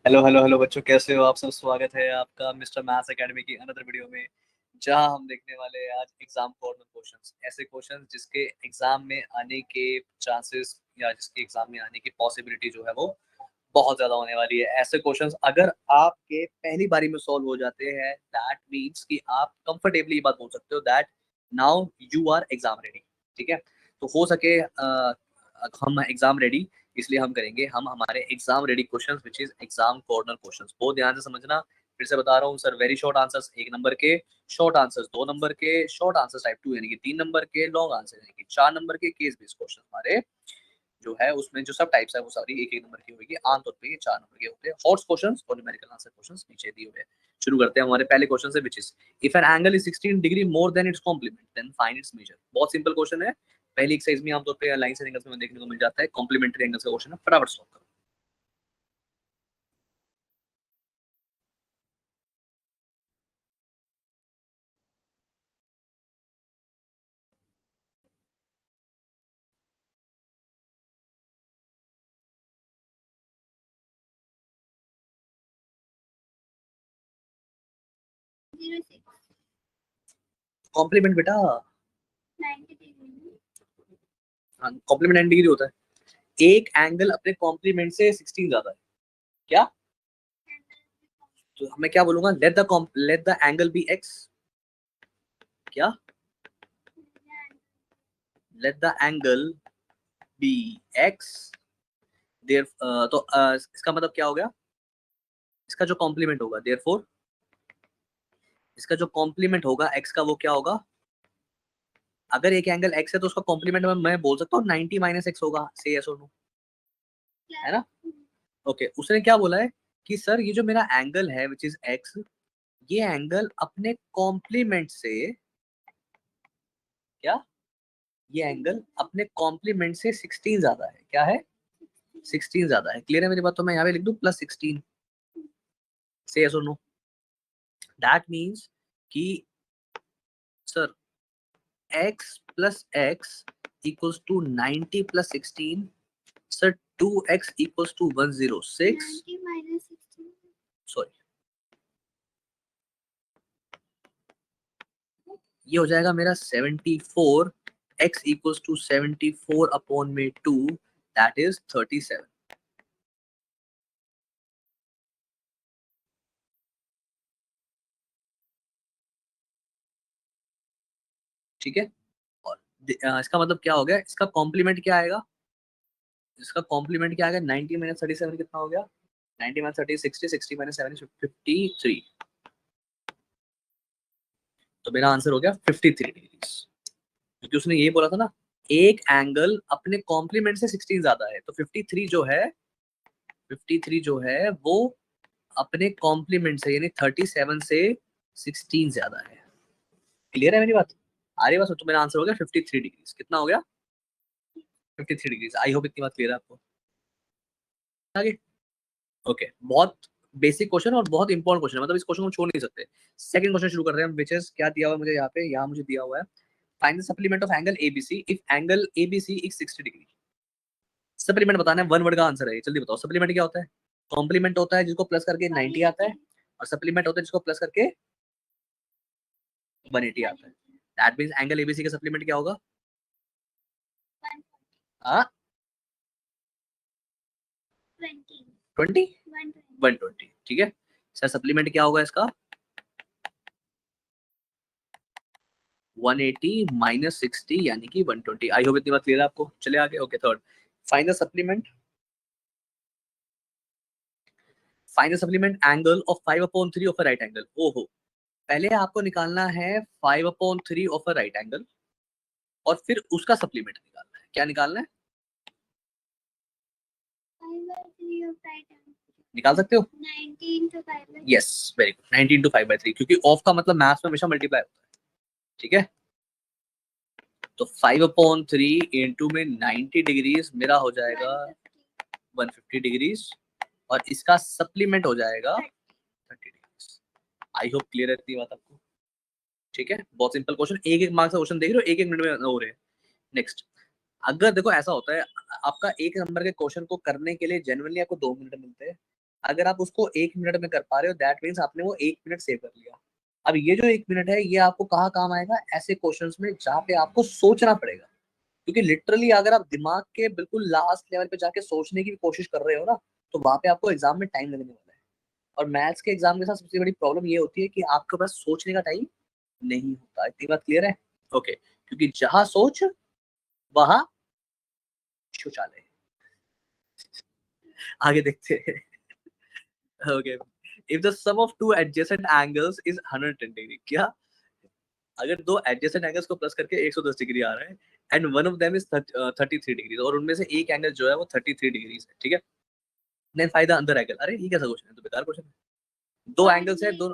Hello hello hello बच्चों, कैसे हो आप सब। स्वागत है आपका मिस्टर मैथ्स एकेडमी की अनदर वीडियो में, जहां हम देखने वाले हैं आज एग्जाम कॉर्नर क्वेश्चंस। ऐसे क्वेश्चंस जिसके एग्जाम में आने के चांसेस या जिसके एग्जाम में आने की पॉसिबिलिटी जो है वो बहुत ज्यादा होने वाली है। ऐसे क्वेश्चंस अगर आपके पहली बारी में सॉल्व हो जाते हैं, दैट मीन्स कि आप कंफर्टेबली बात बोल सकते हो that now you are exam ready. ठीक है, तो हो सके हम एग्जाम रेडी इसलिए हम करेंगे हम हमारे exam ready questions which is exam corner questions. बहुत ध्यान से समझना, फिर से बता रहा हूँ sir. Very short answers 1 number के, शॉर्ट आंसर्स 2 नंबर के, शॉर्ट आंसर्स टाइप 2 यानी कि 3 नंबर के, लॉन्ग आंसर यानी कि 4 नंबर के, केस बेस्ड क्वेश्चन हमारे जो है उसमें जो सब टाइप्स है वो सारी 1-1 नंबर की होगी। आमतौर पर ये 4 नंबर के होते हैं। हॉट्स क्वेश्चंस और न्यूमेरिकल आंसर क्वेश्चंस नीचे दिए हुए हैं। शुरू करते हैं हमारे पहले क्वेश्चन से, which is if an angle is 16 degree more than its complement then find its measure. बहुत सिंपल क्वेश्चन है, पहली एक्सरसाइज में आमतौर पर लाइन से एंगल्स में देखने को मिल जाता है। कॉम्प्लीमेंट्री एंगल्स का क्वेश्चन है, फटाफट सॉल्व करो। कॉम्प्लीमेंट बेटा, कॉम्प्लीमेंट 90 डिग्री होता है। एक एंगल अपने कॉम्प्लीमेंट से 16 ज्यादा है क्या? तो मैं क्या बोलूंगा, let the angle be x. क्या? Let the angle be x there. तो इसका मतलब क्या हो गया, इसका जो कॉम्प्लीमेंट होगा देयरफॉर, इसका जो कॉम्प्लीमेंट होगा एक्स का वो क्या होगा। अगर एक एंगल एक्स है तो उसका कॉम्प्लीमेंट में मैं बोल सकता हूँ 90 माइनस एक्स होगा। से यस और नो, है ना? ओके, उसने क्या बोला है कि सर ये जो मेरा एंगल है विच इज एक्स, ये एंगल अपने कॉम्प्लीमेंट से, क्या, ये एंगल अपने कॉम्प्लीमेंट से 16 ज्यादा है। क्या है? 16 ज्यादा है। क्लियर है मेरी बात? तो मैं यहाँ पे लिख दूं +16। से यस और नो, दैट मीन्स कि sir x plus x equals to 90 plus 16। Sir 2x equals to 106। Sorry, ये हो जाएगा मेरा 74। x इक्वल्स टू 74 अपॉन में 2, दैट इज 37। ठीक है, और इसका मतलब क्या हो गया, इसका कॉम्प्लीमेंट क्या आएगा, इसका कॉम्प्लीमेंट क्या आएगा, 90 माइनस 37 कितना हो गया, 90 माइनस 30 60, 60 माइनस 7 53। तो मेरा आंसर हो गया 53 डिग्रीज, क्योंकि उसने ये बोला था ना एक एंगल अपने कॉम्प्लीमेंट से 16 ज्यादा है। तो 53 जो है, 53 जो है वो अपने कॉम्प्लीमेंट से यानी 37 से 16 ज्यादा है। क्लियर है मेरी बात? आ रही बात? तो मेरा आंसर हो गया 53 डिग्रीज। कितना हो गया? 53 डिग्रीज। आई होप इतनी बात क्लियर है आपको। आगे, ओके, बहुत बेसिक क्वेश्चन और बहुत इंपॉर्टेंट क्वेश्चन है, मतलब इस क्वेश्चन को हम छोड़ नहीं सकते। सेकंड क्वेश्चन शुरू कर रहे हैं हम, विच इज क्या दिया हुआ है मुझे यहाँ पे, यहाँ मुझे दिया हुआ है find the supplement of angle ABC if angle ABC is 60 degree. Supplement बताना है, 1 वर्ड का आंसर है। जल्दी बताओ सप्लीमेंट क्या होता है। कॉम्प्लीमेंट होता है जिसको प्लस करके 90 आता है, और सप्लीमेंट होता है जिसको प्लस करके 180 आता है। दैट मींस एंगल एबीसी का सप्लीमेंट क्या होगा? हाँ, 20 120। ठीक है सर, सप्लीमेंट क्या होगा इसका? 180 माइनस 60 यानी कि 120। आई होप इतनी बात क्लियर है आपको। चले आगे। Okay, third, find the supplement, find the supplement angle of 5/3 of a right angle. ओहो, पहले आपको निकालना है 5/3 ऑफ अ राइट एंगल और फिर उसका सप्लीमेंट निकालना है। क्या निकालना है? निकाल सकते हो? 19 यस, वेरी गुड, 19 to 5/3, क्योंकि ऑफ का मतलब मैथ्स में हमेशा मल्टीप्लाई होता है। ठीक है, तो 5/3 इंटू में 90 डिग्रीज मेरा हो जाएगा 150 डिग्रीज, और इसका सप्लीमेंट हो जाएगा 30 डिग्रीज। आई होप क्लियर है इतनी बात आपको। ठीक है, बहुत सिंपल क्वेश्चन, एक एक मार्क्स का क्वेश्चन देख रहे हो, 1-1 मिनट में हो रहे हैं। नेक्स्ट, अगर देखो ऐसा होता है, आपका 1 नंबर के क्वेश्चन को करने के लिए जेन्युइनली आपको 2 मिनट मिलते हैं। अगर आप उसको 1 मिनट में कर पा रहे हो दैट मीन्स आपने वो 1 मिनट सेव कर लिया। अब ये जो 1 मिनट है ये आपको कहाँ काम आएगा, ऐसे क्वेश्चंस में जहाँ पे आपको सोचना पड़ेगा। क्योंकि लिटरली अगर आप दिमाग के बिल्कुल लास्ट लेवल पे जाके सोचने की कोशिश कर रहे हो ना, तो वहां पे आपको एग्जाम में टाइम लगने वाला है। और मैथ्स के एग्जाम के साथ सबसे बड़ी प्रॉब्लम ये होती है कि आपके पास सोचने का टाइम नहीं होता। इतनी बात क्लियर है? ओके, क्योंकि जहां सोच वहां शौचालय। आगे देखते हैं। Okay, if the sum of two adjacent angles is 110 degree, क्या अगर दो एडजेसेंट एंगल्स को प्लस करके 110 डिग्री आ रहा है and one of them is 33 degree, और उनमें से एक एंगल जो है वो 33 डिग्री है, ठीक है, then find the other angle. अरे ये कैसा क्वेश्चन है, तो बेकार क्वेश्चन है। दो एंगल्स है, दो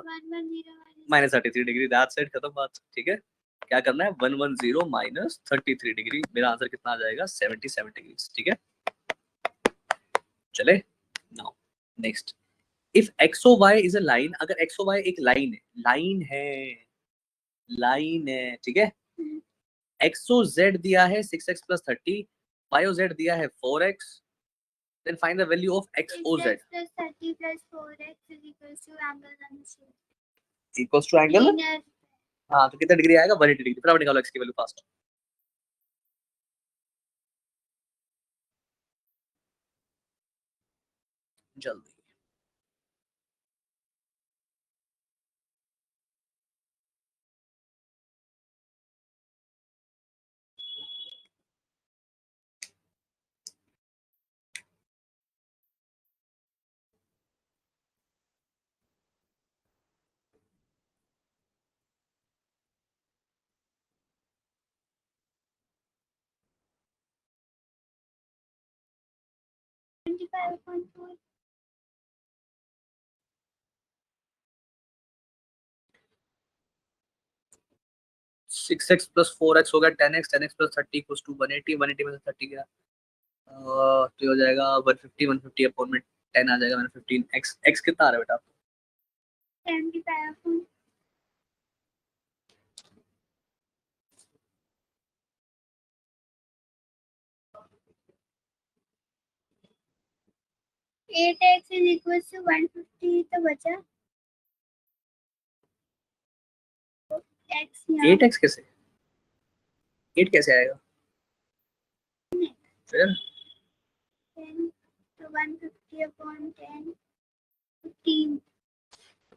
-33 डिग्री, दैट्स इट, खत्म बात, ठीक है। क्या करना है, 110 -33 डिग्री, मेरा आंसर कितना आ जाएगा, 77 डिग्री, ठीक है। चले, now next, if X O Y is a line, अगर एक्स ओ वाई एक लाइन है, लाइन है, लाइन है, ठीक है, एक्स ओ जेड दिया है 6x + 30, वाई ओ जेड दिया है 4x, then find the value of X O Z. 30 + 4x = angle equals to angle, हाँ, तो कितना डिग्री आएगा, 180 डिग्री। फटाफट निकालो एक्स की वैल्यू फास्ट, जल्दी। (25.4). 6x + 4x हो गया 10x, 10x + 30 इक्वल्स टू 180, 180 में से 30 गया तो ये हो जाएगा 150, 150 अपॉन में 10 आ जाएगा, मैंने 15 x, x कितना आ रहा है बेटा? 75. 8x = 150 तो बचा x, 8x कैसे, 8 कैसे आएगा फिर? 10 तो 150/10 15.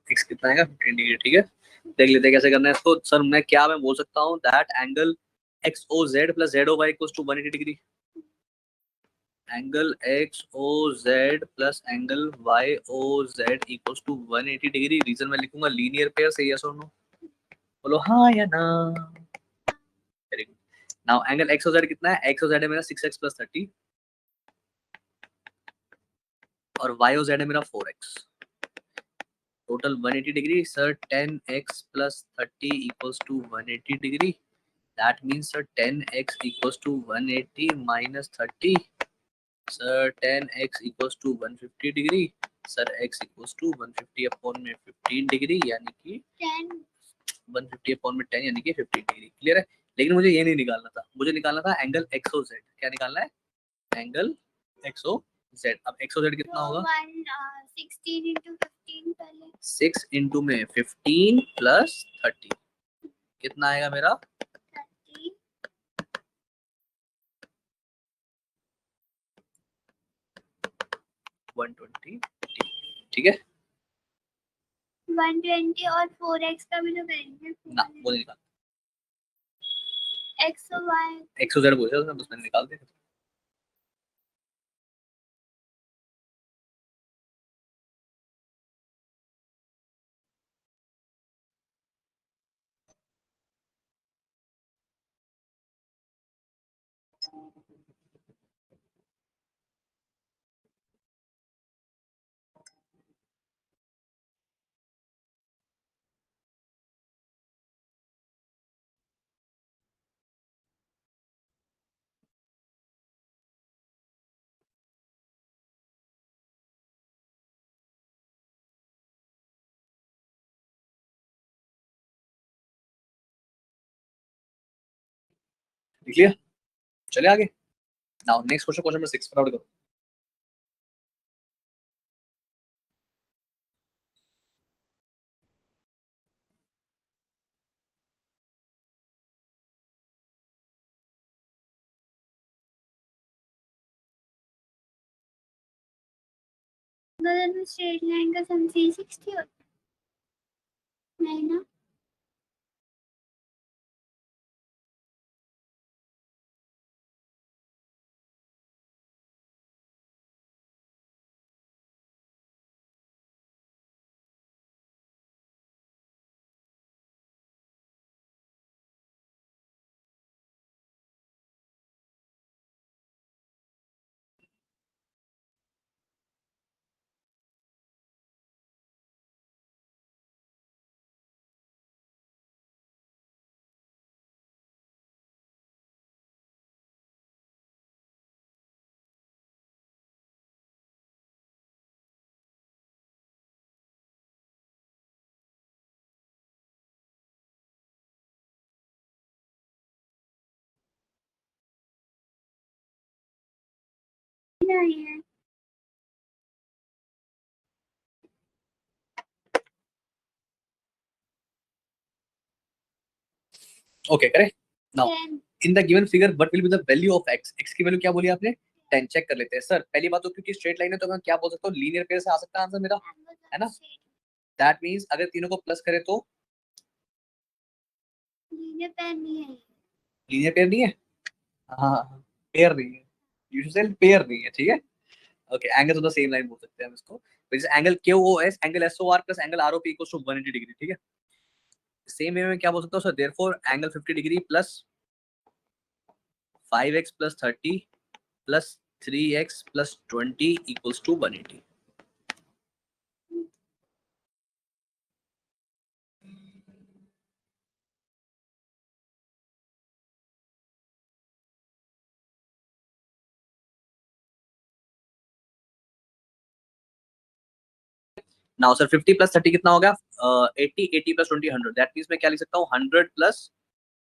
x कितना आएगा, 15 डिग्री, ठीक है। देख लेते हैं कैसे करना है इसको। सर मैं बोल सकता हूँ that angle X O Z plus Z O Y equals to 180 degree. Angle X O Z plus angle Y O Z equals to 180 degree. Reason मैं लिखूंगा लीनियर पेयर, सही है, सुनो, बोलो हाँ या ना। Very good. Now angle X O Z कितना है, एक्स ओ जेड है मेरा 6x + 30 और वाई ओ जेड है मेरा 4x, total 180 degree. Sir 10x + 30 equals to 180 degree, that means sir 10x equals to 180 - 30, sir 10x equals to 150 degree, sir x equals to 150 upon में 15 degree, यानी कि 10. 150 upon में 10 यानी कि 15 डिग्री। क्लियर है? लेकिन मुझे ये नहीं निकालना था, मुझे निकालना था एंगल एक्सो जेड। क्या निकालना है, एंगल एक्सो जेड। अब एक्सो जेड कितना होगा, 16 × 15 पहले 6 इंटू में 15 + 30, कितना आएगा मेरा, 30. 120, ठीक है 120 और 4x का भी तो करेंगे ना, वो नहीं निकाल, x और y. एक्सो जेड बोल रहा था, बस मैंने निकाल दिया। लिख लिया, चले आगे। Now next question, question number 6 फटाफट करो। बगल में स्ट्रेट लाइन का सम 360 होता है नहीं ना? नहीं है। Okay correct. Now 10 in the given figure what will be the value of x? x की वैल्यू क्या बोली आपने? 10। चेक कर लेते हैं सर। पहली बात तो क्योंकि स्ट्रेट लाइन है तो मैं क्या बोल सकता हूँ, लीनियर पेयर से आ सकता है आंसर मेरा, है ना? दैट मींस अगर तीनों को प्लस करें तो लीनियर पेयर नहीं है। लीनियर पेयर नहीं है। हाँ, पेयर नहीं है, यू शुड से पेयर नहीं है, ठीक है। Okay, angle of the same line बोल सकते हैं हम इसको। जैसे angle QOS angle SOR plus angle ROP equals to 180 degree, ठीक है। सेम वे में क्या बोल सकता हूँ sir, therefore angle 50 degree plus 5x plus 30 plus 3x plus 20 equals to 180। Now sir 50 प्लस 30 कितना हो गया? 80, 80 प्लस 20 100। दैट मींस मैं क्या लिख सकता हूँ, 100 plus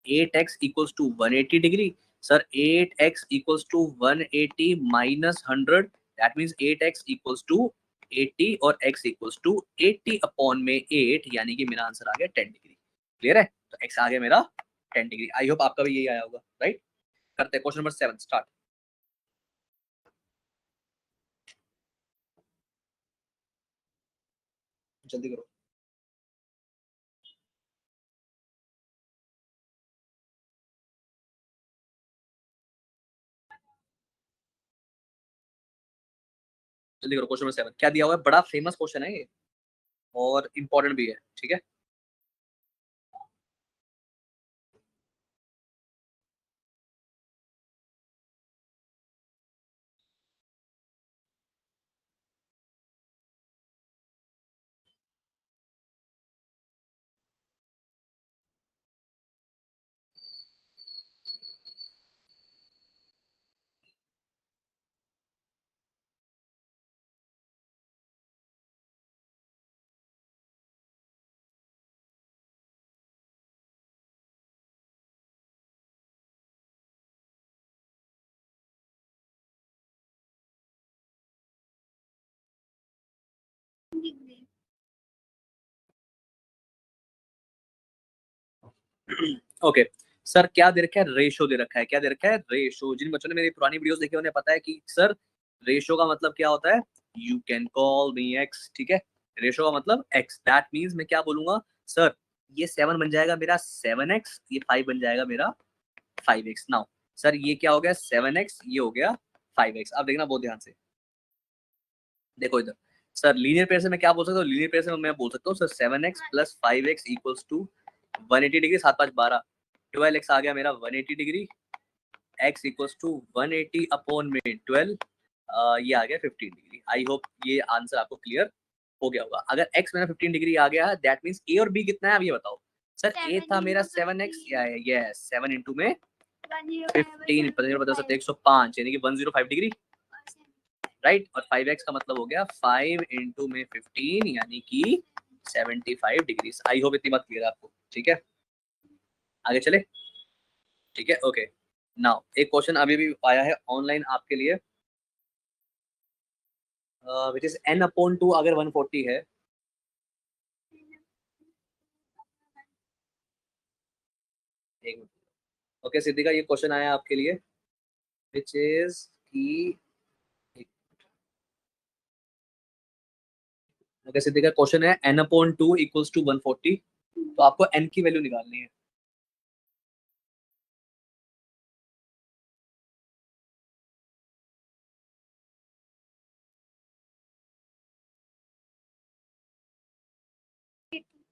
8x equals to 180 degree. Sir 8x equals to 180 minus 100, that means 8x equals to 80 और x इक्वल्स टू 80 अपॉन में 8, यानी कि मेरा आंसर आ गया 10 डिग्री। क्लियर है? तो x आ गया मेरा 10 डिग्री। आई होप आपका भी यही आया होगा, राइट? करते हैं क्वेश्चन नंबर 7 स्टार्ट। जल्दी करो। जल्दी करो, क्वेश्चन नंबर 7 क्या दिया हुआ है? बड़ा फेमस क्वेश्चन है ये और इंपॉर्टेंट भी है, ठीक है। डिग्री। ओके सर, क्या दे रखा है? रेशो दे रखा है। क्या दे रखा है? रेशो। जिन बच्चों ने मेरी पुरानी वीडियोस देखी उन्हें पता है कि सर रेशो का मतलब क्या होता है। You can call me x, ठीक है। रेशो का मतलब एक्स, दैट मीन्स मैं क्या बोलूंगा सर, ये 7 बन जाएगा मेरा 7x, ये 5 बन जाएगा मेरा 5x। नाउ सर ये क्या हो गया 7x, ये हो गया 5x। अब देखना बहुत ध्यान से, देखो इधर। सर लीनियर पेयर से मैं क्या बोल सकता हूँ? लीनियर पेयर से मैं बोल सकता हूँ sir 7x plus 5x equals to 180 degree. 7 5 12, 12x आ गया मेरा 180 degree. x equals to 180 upon में 12, ये आ गया 15 डिग्री। आई होप ये आंसर आपको क्लियर हो गया होगा। अगर x मेरा 15 डिग्री आ गया है, दैट मींस a और b कितना है, अब ये बताओ। सर a 7 था मेरा into 7x, या 15 ये 7 इंटू में 15, 15 बदल सकते 105 105, यानी कि 105 डिग्री, और राइट। और 5x का मतलब हो गया 5 इंटू में 15, यानी कि 75 डिग्री। आई होप इतनी बात क्लियर है आपको, ठीक है। आगे चले, ठीक है, ओके। नाउ एक क्वेश्चन अभी भी आया है ऑनलाइन आपके लिए, विच इज n अपॉन 2 अगर 140 है। एक मिनट, ओके सिद्धिका, ये क्वेश्चन आया आपके लिए, विच इज की कैसे देखा, क्वेश्चन है n/2 इक्वल्स टू 140, तो आपको n की वैल्यू निकालनी है।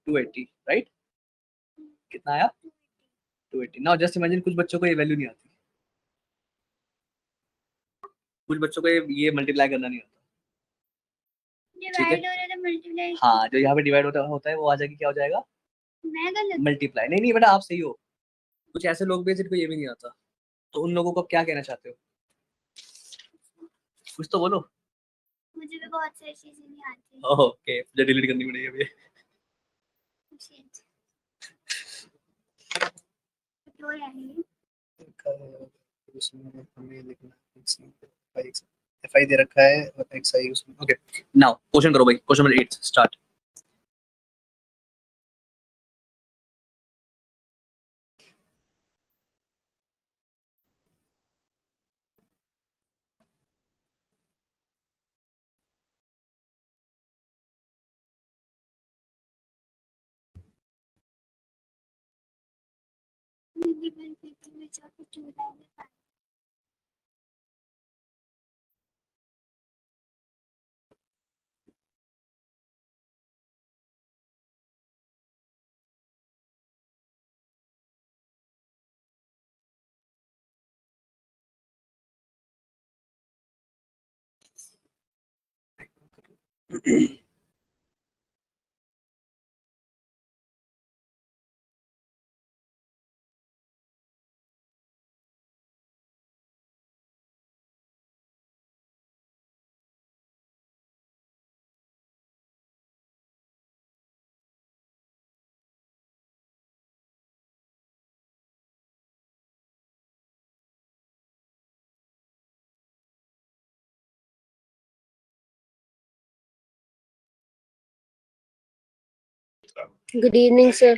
To 280, right? कितना आया? 280। नाउ जस्ट इमेजिन कुछ बच्चों को ये वैल्यू नहीं आती, कुछ बच्चों को ये मल्टीप्लाई करना नहीं आता। ठीक है, डिवाइड हो रहा है मल्टीप्लाई। हाँ, जो यहाँ पे डिवाइड होता है वो आ जाएगी, क्या हो जाएगा? मैं गलत? मल्टीप्लाई। नहीं नहीं बेटा, आप सही हो। कुछ ऐसे लोग भी हैं जिनको ये भी नहीं आता, तो उन लोगों को क्या कहना चाहते हो? कुछ तो बोलो। मुझे भी बहुत सारी चीजें नहीं आती। ओके, मुझे डिलीट करनी पड़ेगी अभी। Shit. तो यानी उसमें हमें लिखना FI दे रखा है और XI उसमें। ओके, नाउ क्वेश्चन करो भाई, क्वेश्चन नंबर 8 स्टार्ट। डिवाइड करके मैं चाहती हूँ डिवाइड। Good evening, sir.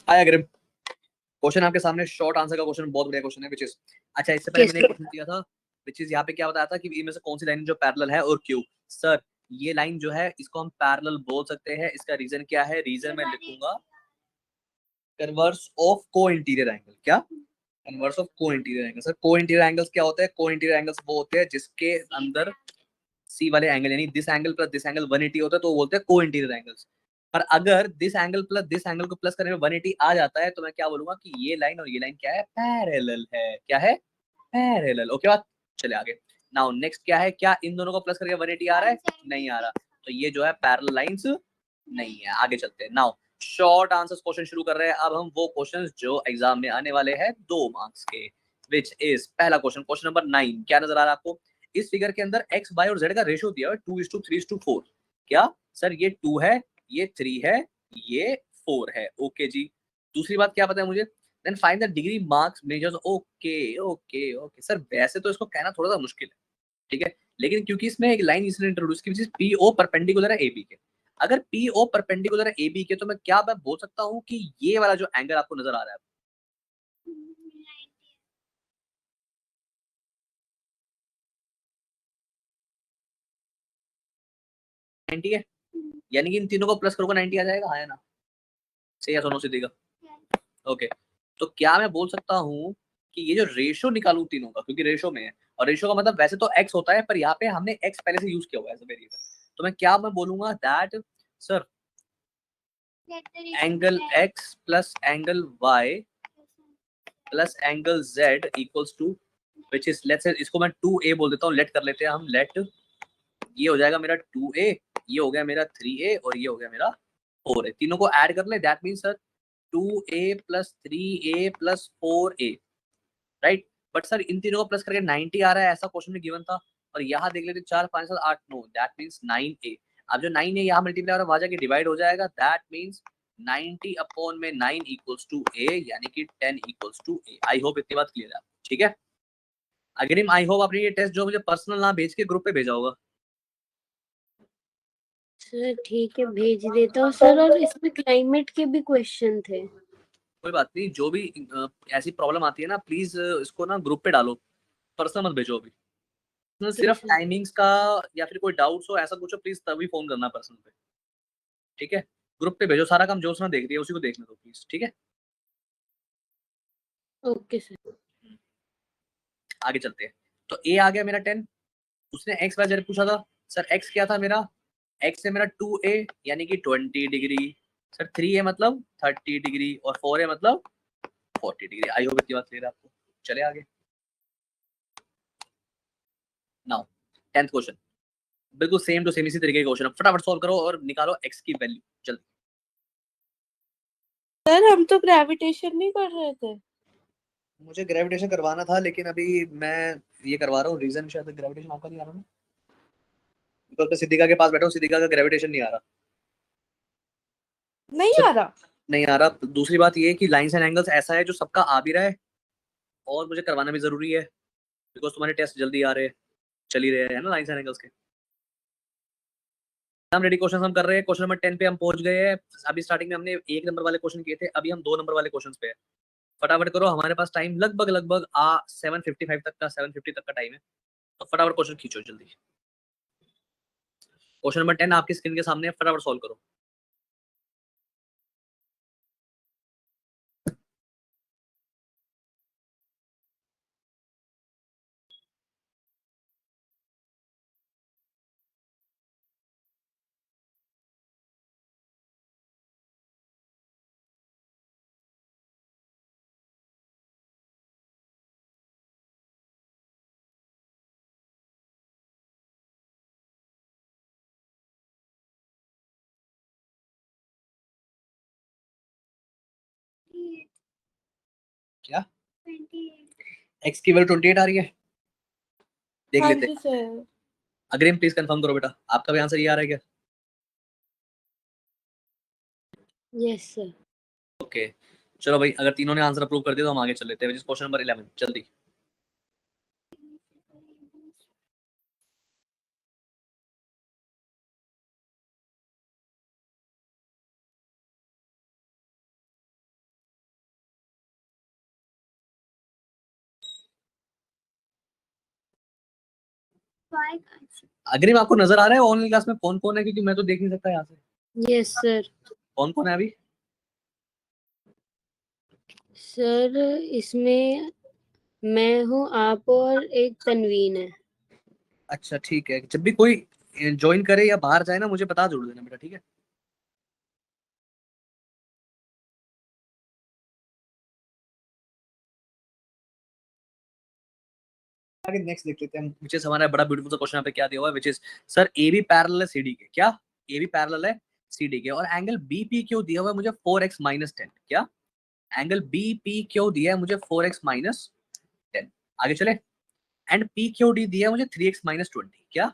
हाय अग्रिम, क्वेश्चन आपके सामने, शॉर्ट आंसर का क्वेश्चन, बहुत बढ़िया क्वेश्चन है, विच इज, अच्छा इससे पहले Yes, मैंने sir. एक क्वेश्चन दिया था, विच इज यहाँ पे क्या बताया था कि इनमें से कौन सी लाइन जो पैरेलल है और क्यों। सर ये लाइन जो है इसको हम पैरेलल बोल सकते हैं, इसका रीजन क्या है? रीजन मैं लिखूंगा कन्वर्स ऑफ को इंटीरियर एंगल। क्या? कन्वर्स ऑफ को इंटीरियर एंगल। सर को इंटीरियर एंगल्स क्या होते हैं? को इंटीरियर एंगल्स वो होते हैं जिसके अंदर सी वाले एंगल यानी this angle plus this angle 180 होता है, तो वो बोलते हैं को इंटीरियर एंगल्स। पर अगर this angle plus this angle को प्लस करने में 180 आ जाता है, तो मैं क्या बोलूंगा कि ये लाइन और ये लाइन क्या है? पैरेलल है। क्या है? पैरेलल। ओके बात, चले आगे। नाउ नेक्स्ट क्या है? क्या इन दोनों को प्लस करके 180 आ रहा है? नहीं आ रहा, तो ये जो है पैरेलल लाइंस नहीं है। आगे चलते हैं। नाउ शॉर्ट आंसर्स क्वेश्चन शुरू कर रहे हैं अब हम, वो क्वेश्चंस जो एग्जाम में आने वाले हैं 2 मार्क्स के, विच इज पहला क्वेश्चन, क्वेश्चन नंबर 9। क्या नजर आ रहा है आपको? इस फिगर के अंदर x, y और z का रेशियो दिया है 2:3:4। क्या सर? ये 2 है, ये 3 है, ये 4 है। ओके जी। दूसरी बात क्या पता है मुझे? Then find the degree marks measures. Okay okay okay sir, वैसे तो इसको कहना थोड़ा सा मुश्किल है, ठीक है, लेकिन क्योंकि इसमें एक लाइन इसने इंट्रोड्यूस की जिस पी ओ परपेंडिकुलर है AB के, अगर पी ओ परपेंडिकुलर है AB के, तो मैं क्या मैं बोल सकता हूँ कि ये वाला जो एंगल आपको नजर आ रहा है, ठीक है, यानी कि इन तीनों को प्लस करोगे 90 आ जाएगा, हाँ या ना? सही है, सुनो सीधी का। ओके, तो क्या मैं बोल सकता हूँ कि ये जो रेशो निकालू तीनों का, क्योंकि रेशो में है, और रेशो का मतलब वैसे तो x होता है, पर यहाँ पे हमने x पहले से यूज किया हुआ है एज अ वेरिएबल, तो मैं बोलूंगा that sir angle x plus angle y plus angle z equals to which is let's say इसको मैं 2a बोल देता हूँ, लेट कर लेते हैं हम, लेट ये हो जाएगा मेरा 2a, ये हो गया मेरा 3a और ये हो गया मेरा 4a, तीनों को ऐड कर ले, that means sir 2a plus 3a plus 4a, right. But sir इन तीनों को प्लस करके 90 आ रहा है, ऐसा क्वेश्चन में गिवन था, और यहाँ देख लेते 4 5 7 8 9, दैट मीन्स 9a। अब जो 9 है यहाँ मल्टीप्लाई और वहां जाके डिवाइड हो जाएगा, दैट मीन्स 90 अपॉन में 9 इक्वल्स टू a, यानी कि 10 equals to a। I hope इतनी बात क्लियर है, ठीक है। अग्रिम, आई होप आपने ये टेस्ट जो मुझे पर्सनल ना भेज के ग्रुप पे भेजा होगा। सर ठीक है, भेज देता हूँ सर। और इसमें क्लाइमेट के भी क्वेश्चन थे। कोई बात नहीं, जो भी ऐसी प्रॉब्लम आती है ना, प्लीज इसको ना ग्रुप पे डालो, पर्सनल मत भेजो अभी। सिर्फ टाइमिंग्स का या फिर कोई डाउट्स हो ऐसा कुछ हो, प्लीज तभी फोन करना पर्सनल पे, ठीक है। ग्रुप पे भेजो, सारा काम जो उसने देख दिया उसी को देखने दो प्लीज, ठीक है। Okay sir. आगे चलते हैं, तो ए आ गया मेरा 10, उसने एक्स वाई जेड पूछा था, सर एक्स क्या था मेरा, एक्स है मेरा 2a यानी कि 20 डिग्री, सर 3a मतलब 30 डिग्री और 4a मतलब 40 डिग्री। आई होप इतनी बात क्लियर है आपको। चले आगे, नाउ 10th क्वेश्चन, बिल्कुल सेम टू सेम इसी तरीके का क्वेश्चन, फटाफट सॉल्व करो और निकालो x की वैल्यू जल्दी। सर हम तो ग्रेविटेशन नहीं कर रहे थे। मुझे ग्रेविटेशन करवाना था, लेकिन अभी मैं ये करवा रहा हूँ रीजन, शायद ग्रेविटेशन आपका नहीं आ रहा ना, बिकॉज मैं सिद्धिका के पास बैठा हूँ, सिद्धिका का ग्रेविटेशन नहीं आ रहा। नहीं आ रहा। नहीं आ रहा। दूसरी बात ये है कि लाइंस एंड एंगल्स ऐसा है जो सबका आ भी रहा है और मुझे करवाना भी जरूरी है, बिकॉज तुम्हारे टेस्ट जल्दी आ रहे हैं, चल ही रहे हैं ना लाइंस एंड एंगल्स के। हम रेडी क्वेश्चन हम कर रहे हैं, क्वेश्चन नंबर 10 पे हम पहुंच गए हैं। अभी स्टार्टिंग में हमने 1 नंबर वाले क्वेश्चन किए थे, अभी हम 2 नंबर वाले क्वेश्चन पे हैं। फटाफट करो, हमारे पास टाइम लगभग लगभग 7:55 तक का, 7:50 तक का टाइम है, तो फटाफट क्वेश्चन खींचो जल्दी। क्वेश्चन नंबर 10 आपकी स्क्रीन के सामने है, फटाफट सॉल्व करो। क्या 28 x की वैल्यू 28 आ रही है, देख हाँ लेते जी हैं। सर। अग्रिम प्लीज कंफर्म करो बेटा, आपका भी आंसर ये आ रहा है क्या? Yes sir. ओके, चलो भाई, अगर तीनों ने आंसर अप्रूव कर दिया तो हम आगे चल लेते हैं, क्वेश्चन नंबर 11 जल्दी। अग्रिम आपको नजर आ रहा है ऑनलाइन क्लास में कौन कौन है, क्योंकि मैं तो देख नहीं सकता यहाँ से। Yes sir. कौन कौन है अभी? सर इसमें मैं हूँ, आप और एक तनवीन है। अच्छा ठीक है, जब भी कोई ज्वाइन करे या बाहर जाए ना मुझे बता जरूर देना बेटा, ठीक है। आगे नेक्स्ट देख लेते हैं, विच इज हमारा बड़ा ब्यूटीफुल सा क्वेश्चन यहाँ पे क्या दिया हुआ है, which is sir A B parallel है सीडी के, क्या ए बी पैरेलल है सीडी के, और एंगल बी पी क्यों दिया हुआ है मुझे 4x माइनस 10, क्या एंगल बी पी क्यों दिया है मुझे 4x माइनस 10, आगे चले, एंड पी क्यों डी दिया है मुझे 3x माइनस 20, क्या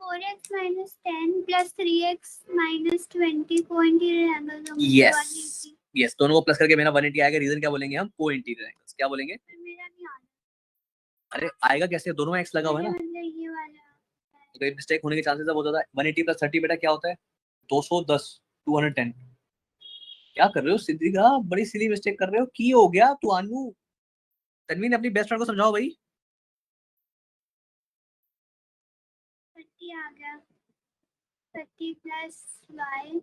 4x minus 10 plus 3x minus 20 co-interior angles होंगे यस 180। यस, दोनों को प्लस करके मेरा 180 आएगा, रीजन क्या बोलेंगे हम, को इंटीरियर एंगल्स, क्या बोलेंगे? मेरा नहीं आ रहा। अरे आएगा कैसे, दोनों में x लगा हुआ है ना, मतलब ये वाला तो एक मिस्टेक होने के चांसेस है बहुत ज्यादा। 180 प्लस 30 बेटा क्या होता है, 210, 210। क्या कर रहे हो सिद्धिका, बड़ी सिली मिस्टेक कर रहे हो, की हो गया तू अनु, तन्वी ने अपनी बेस्ट फ्रेंड को समझाओ भाई। 30 30 plus y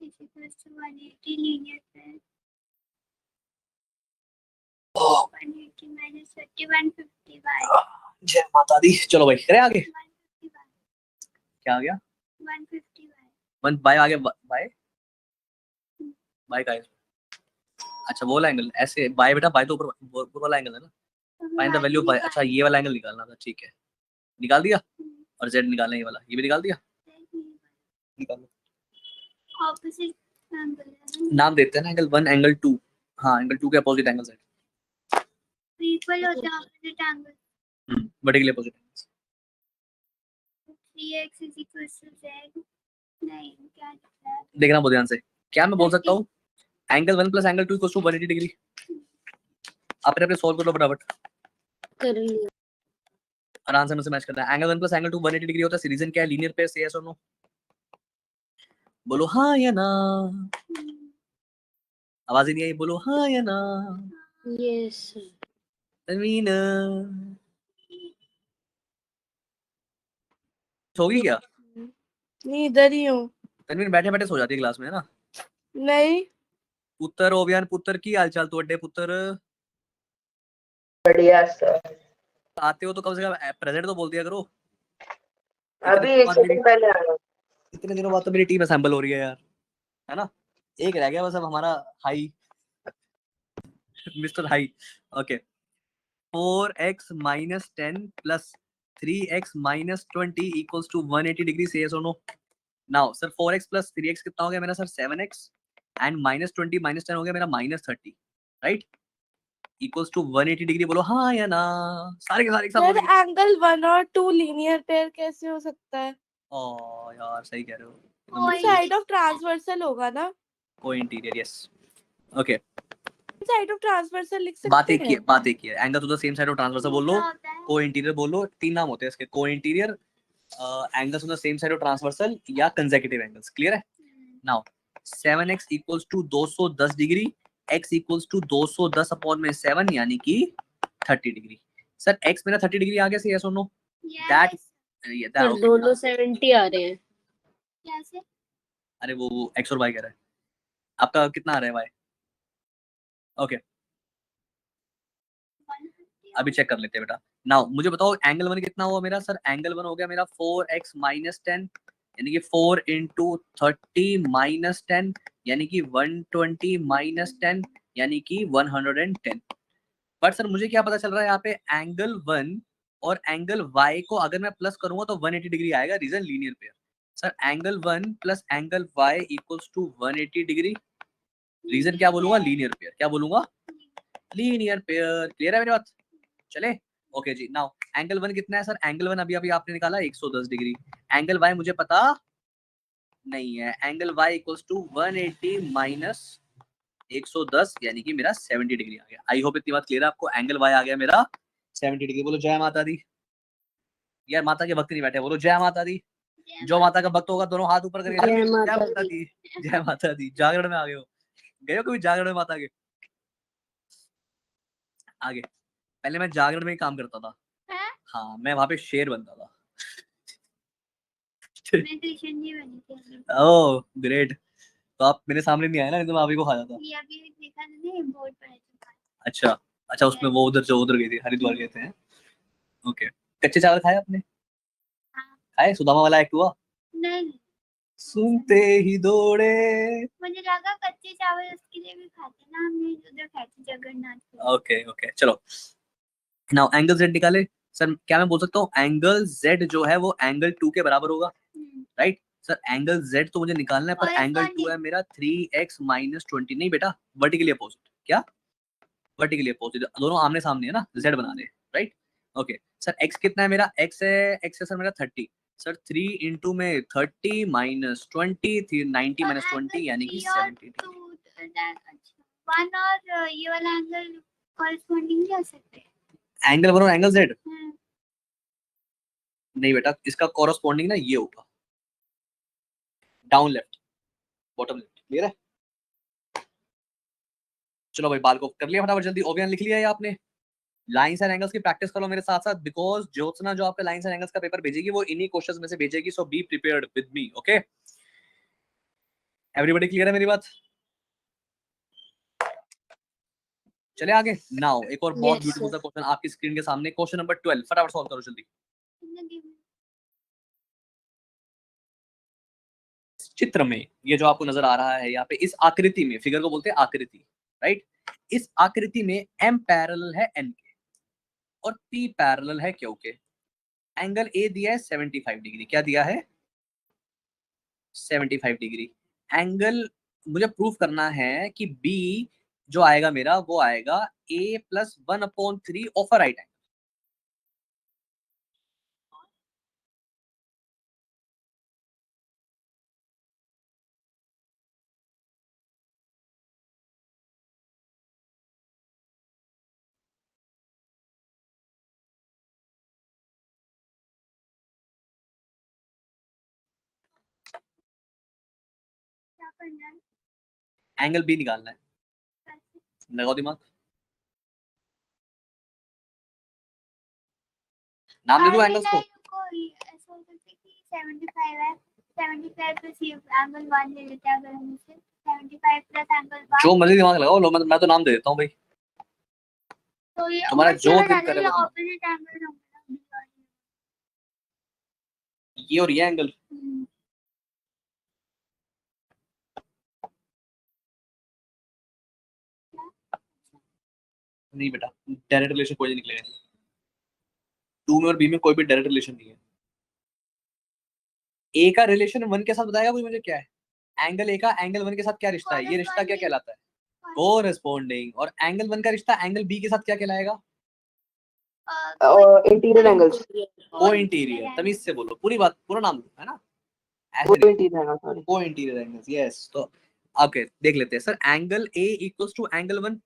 is equals to 180 linear pair. 180 minus 30, 150 y. जय माता दी। चलो भाई करे आगे 150 y. क्या आ गया 150 y. वन बाय आगे बाय बाय का अच्छा वो वाला एंगल ऐसे बाय बेटा बाय तो ऊपर वाला एंगल है ना फाइंड द वैल्यू बाय अच्छा ये वाला एंगल निकालना था ठीक है निकाल दिया और z निकालना है ये वाला ये भी निकाल दिया निकाल लो Opposite angle. नाम देते हैं ना एंगल 1 एंगल 2 हाँ एंगल 2 के अपोजिट एंगल z Equal होता है opposite angle. Vertically opposite angles 3x is equals to z. नहीं क्या लिखा है? देखना बहुत ध्यान से क्या मैं बोल सकता हूँ angle 1 plus angle 2 equals to 180 degree अपने अपने सॉल्व कर लो फटाफट कर लिया। और आंसर में से मैच करना है एंगल 1 प्लस एंगल 2 180 डिग्री होता है रीजन क्या है लीनियर पेयर से यस और नो बोलो हाँ या ना आवाज ही नहीं आई बोलो हाँ या ना यस तन्वीन सोगी क्या नहीं इधर ही हूँ। तन्वीन बैठे बैठे सो जाती है क्लास में है ना नहीं पुत्र ओबियान पुत्र की हालचाल तोड़े पुत्र बढ़िया सर आते हो तो कम से कम प्रेजेंट तो बोल दिया करो अभी एक सेकंड पहले आया हूँ। इतने दिनों बाद तो मेरी टीम असेंबल हो रही है यार है ना एक रह गया बस अब हमारा high mister high okay 4x minus 10 plus 3x minus 20 equals to 180 degree say yes or no now sir 4x plus 3x कितना हो गया मेरा sir 7x and minus 20 minus 10 हो गया मेरा minus 30 right equals to 180 degree बोलो हाँ या ना सारे के सारे एक साथ सर बोलेंगे एंगल 1 और 2 लीनियर पेयर कैसे हो सकता है? ओ यार सही कह रहे हो कोई साइड ऑफ ट्रांसवर्सल होगा ना? Co interior yes okay side of transversal लिख सकते हैं। बात एक ही है angle to the same side of transversal बोल लो क्या होता है? को इंटीरियर बोलो तीन नाम होते हैं इसके को interior angles on the same side of transversal या कंसेक्यूटिव एंगल्स क्लियर है now 7x equals to 210 degree x equals to 210 upon में 7 यानी कि 30 डिग्री सर x मेरा 30 डिग्री आ गया से यस और नो दैट सर दोनों 70 आ रहे हैं। कैसे? अरे वो x और y कह रहा है आपका कितना आ रहा है y ओके अभी चेक कर लेते हैं बेटा नाउ मुझे बताओ एंगल 1 कितना हुआ मेरा सर एंगल 1 हो गया मेरा 4x minus 10 यानी कि 4 into 30 minus 10 यानी कि 120 minus 10 यानी कि 110 बट सर मुझे क्या पता चल रहा है यहाँ पे एंगल 1 और एंगल y को अगर मैं प्लस करूंगा तो 180 डिग्री आएगा reason linear pair sir angle 1 plus angle y equals to 180 degree reason क्या बोलूंगा लीनियर पेयर क्या बोलूंगा लीनियर पेयर क्लियर है मेरी बात चले ओके जी नाउ एंगल 1 कितना है सर एंगल 1 अभी अभी आपने निकाला 110 डिग्री एंगल y मुझे पता नहीं है angle y equals to 180 minus 110 यानी कि मेरा 70 डिग्री आ गया आई होप इतनी बात क्लियर है आपको एंगल y आ गया मेरा 70 डिग्री बोलो जय माता दी यार माता के भक्त नहीं बैठे बोलो जय माता दी जो माता का भक्त होगा दोनों हाथ ऊपर करिए जय माता दी जय माता दी जागरण में आ गए हो गए हो कभी जागरण में माता के आगे पहले मैं जागरण में ही काम करता था हाँ मैं वहां पे शेर बनता था मैं कृष्ण जी बनी थी। ओह ग्रेट तो आप मेरे सामने नहीं आए ना नहीं तो मैं आप ही को खा जाता ये अभी देखा नहीं बोर्ड पर है। अच्छा अच्छा उसमें वो उधर जो उधर गई थी हरिद्वार गए थे ओके कच्चे चावल खाए आपने खाए सुदामा वाला एक्ट हुआ नहीं सुनते ही दौड़े मुझे लगा कच्चे चावल उसके लिए भी खाते ना हमने उधर खाए थे जगन्नाथ ओके ओके चलो नाउ एंगल z निकाले सर क्या मैं बोल सकता हूँ एंगल z जो है वो एंगल 2 के बराबर होगा राइट सर एंगल z तो मुझे निकालना है पर एंगल 2 है मेरा 3x माइनस 20 नहीं बेटा वर्टिकली अपोजिट क्या वर्टिकली अपोजिट दोनों आमने सामने है ना z बना रहे राइट ओके सर x कितना है मेरा x है सर मेरा 30 सर 3 इंटू में 30 माइनस 20 90 माइनस 20 यानी कि 70 वन और ये वाला एंगल कॉरेस्पॉन्डिंग नहीं हो सकते एंगल 1 और एंगल z नहीं बेटा इसका कॉरेस्पॉन्डिंग ना ये होगा down left bottom left clear है चलो भाई बाल को कर लिया फटाफट जल्दी ओबियन लिख लिया है आपने लाइंस एंड एंगल्स की प्रैक्टिस करो मेरे साथ साथ, बिकॉज ज्योत्सना जो आपका लाइंस एंड एंगल्स का पेपर भेजेगी वो इन्हीं क्वेश्चंस में से भेजेगी, so be prepared with me, okay? Everybody clear है मेरी बात? चले आगे। नाउ एक और बहुत Yes, ब्यूटीफुल sir. सा क्वेश्चन आपकी स्क्रीन के सामने, क्वेश्चन नंबर 12, फटाफट सॉल्व करो जल्दी। चित्र में ये जो आपको नजर आ रहा है यहाँ पे, इस आकृति में, फिगर को बोलते हैं आकृति, राइट? इस आकृति में m पैरेलल है n के और p पैरेलल है q के। एंगल a दिया है 75 डिग्री, क्या दिया है? 75 डिग्री। एंगल मुझे प्रूफ करना है कि b जो आएगा मेरा वो आएगा a plus 1/3 of a right angle. क्या करना है? एंगल b निकालना है, लगाओ दिमाग। नाम दे दो एंगल्स को। ऐसा हो सकता है कि 75 है, 75 प्लस ये एंगल 1 ले लेते हैं अगर हम इसे 75 प्लस एंगल 1, जो मर्जी दिमाग लगाओ, लो मैं तो नाम दे देता हूँ भाई, तो ये तुम्हारा और जो क्या दिल बता करे ये वो दिमाग। ऑपोजिट एंगल होगा। ये और ये एंगल, नहीं बेटा, डायरेक्ट रिलेशन कोई नहीं निकलेगा। टू में और बी में कोई भी डायरेक्ट रिलेशन नहीं है। ए का रिलेशन 1 के साथ बताएगा कोई मुझे क्या है? एंगल ए का एंगल 1 के साथ क्या रिश्ता है? ये रिश्ता क्या कहलाता है? कोरेस्पोंडिंग। और एंगल 1 का रिश्ता एंगल बी के साथ क्या कहलाएगा? इंटीरियर एंगल्स, को इंटीरियर। तमीज से बोलो, पूरी बात, पूरा नाम लो, है ना? ऐसे वो नहीं, इंटीरियर एंगल, सॉरी। को इंटीरियर एंगल्स, यस। तो ओके, देख लेते हैं sir. Angle a equals to angle 1,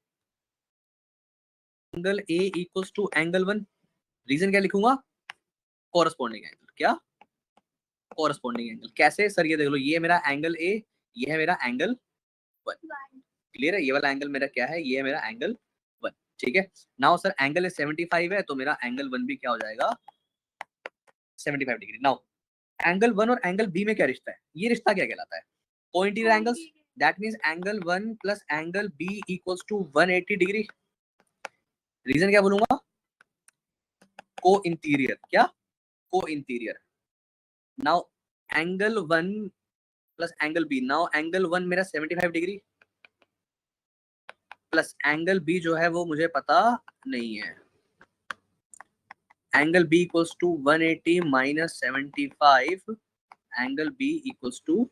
angle a equals to angle 1। Reason क्या लिखूंगा? Corresponding angle. क्या? Corresponding angle. कैसे सर? ये देख लो, ये मेरा एंगल ए, ये है मेरा एंगल 1। क्लियर है? ये वाला एंगल मेरा क्या है? ये है मेरा एंगल 1, ठीक है। नाउ सर एंगल 75 है, तो मेरा एंगल 1 भी क्या हो जाएगा? 75 डिग्री। नाउ एंगल 1 और एंगल बी में क्या रिश्ता है? ये रिश्ता क्या कहलाता है? Co interior angles. That means angle 1 plus angle B equals to 180 degree. Reason क्या बोलूंगा? Co interior. क्या? Co interior. Now angle 1 plus angle B, now angle 1 मेरा 75 डिग्री प्लस एंगल बी जो है वो मुझे पता नहीं है। Angle B equals to 180 minus 75, angle B equals to